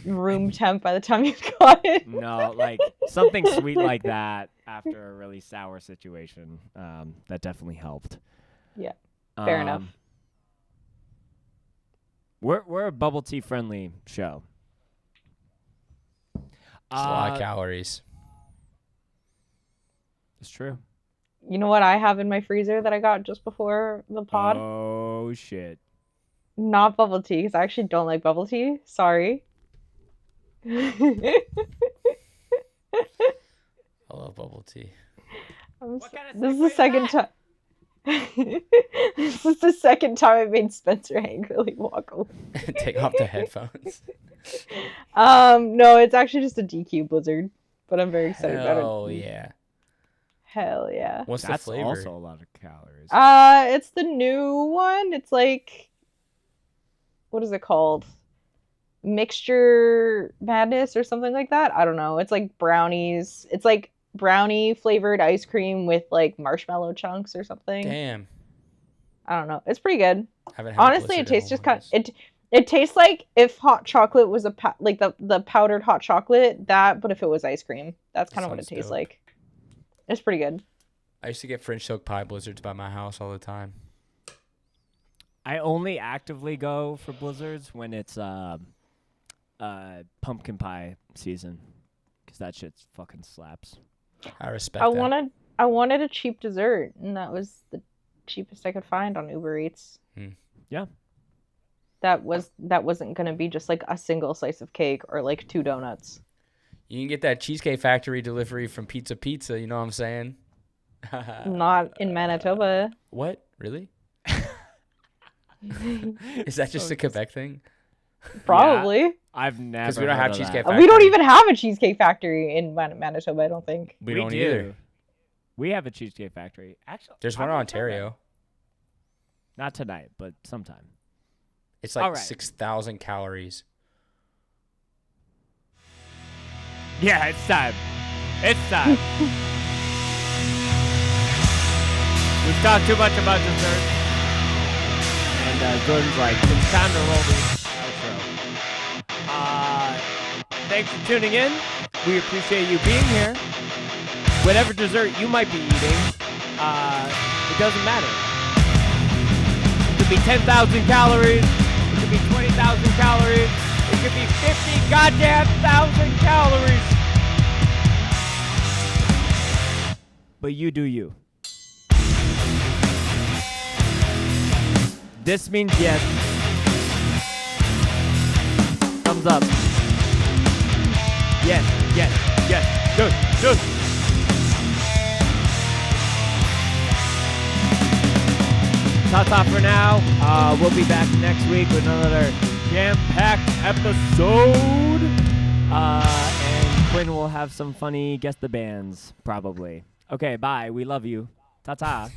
Speaker 3: room temp by the time you got it.
Speaker 1: No, like something sweet like that after a really sour situation. That definitely helped.
Speaker 3: Yeah, fair enough.
Speaker 1: We're a bubble tea friendly show.
Speaker 2: It's a lot of calories.
Speaker 1: It's true.
Speaker 3: You know what I have in my freezer that I got just before the pod?
Speaker 1: Oh shit.
Speaker 3: Not bubble tea, because I actually don't like bubble tea. Sorry.
Speaker 2: I love bubble tea.
Speaker 3: This is the second time. This is the second time I made Spencer angrily walk away.
Speaker 2: Take off the headphones.
Speaker 3: No, it's actually just a DQ Blizzard, but I'm very excited about it.
Speaker 2: Oh yeah.
Speaker 3: Hell yeah.
Speaker 2: What's
Speaker 1: That's
Speaker 2: the flavor?
Speaker 1: also a lot of calories.
Speaker 3: It's the new one. It's like, what is it called? Mixture Madness or something like that. I don't know. It's like brownies. It's like brownie flavored ice cream with like marshmallow chunks or something.
Speaker 2: Damn.
Speaker 3: I don't know. It's pretty good.
Speaker 2: Haven't had
Speaker 3: Honestly, it
Speaker 2: Blizzard in
Speaker 3: tastes
Speaker 2: a
Speaker 3: just kind
Speaker 2: while.
Speaker 3: it tastes like if hot chocolate was like the powdered hot chocolate, but if it was ice cream. That's kind of what it
Speaker 2: Sounds
Speaker 3: tastes
Speaker 2: dope.
Speaker 3: like. It's pretty good.
Speaker 2: I used to get French silk pie blizzards by my house all the time.
Speaker 1: I only actively go for blizzards when it's pumpkin pie season, because that shit fucking slaps.
Speaker 2: I respect
Speaker 3: I
Speaker 2: that.
Speaker 3: wanted a cheap dessert, and that was the cheapest I could find on Uber Eats.
Speaker 1: Yeah.
Speaker 3: That wasn't gonna be just like a single slice of cake or like 2 donuts.
Speaker 2: You can get that Cheesecake Factory delivery from Pizza Pizza. You know what I'm saying?
Speaker 3: Not in Manitoba.
Speaker 2: What? Really? Is that just a Quebec thing?
Speaker 3: Probably.
Speaker 1: I've never.
Speaker 2: Because we don't
Speaker 1: heard
Speaker 2: have
Speaker 1: of
Speaker 2: Cheesecake
Speaker 1: that.
Speaker 2: Factory.
Speaker 3: We don't even have a Cheesecake Factory in Manitoba, I don't think.
Speaker 2: We don't either.
Speaker 1: We have a Cheesecake Factory. Actually,
Speaker 2: There's one in
Speaker 1: I'm gonna try that.
Speaker 2: Ontario.
Speaker 1: Not tonight, but sometime.
Speaker 2: It's like
Speaker 1: All right.
Speaker 2: 6,000 calories.
Speaker 1: Yeah, it's time. It's time. We've talked too much about dessert. And Jordan's like, it's time to roll the outro. Thanks for tuning in. We appreciate you being here. Whatever dessert you might be eating, it doesn't matter. It could be 10,000 calories. It could be 20,000 calories. It could be 50 goddamn thousand calories. But you do you. This means yes. Thumbs up. Yes, yes, yes. Good, good. Ta-ta for now. We'll be back next week with another jam-packed episode. And Quinn will have some funny guess the bands, probably. Okay, bye. We love you. Ta-ta.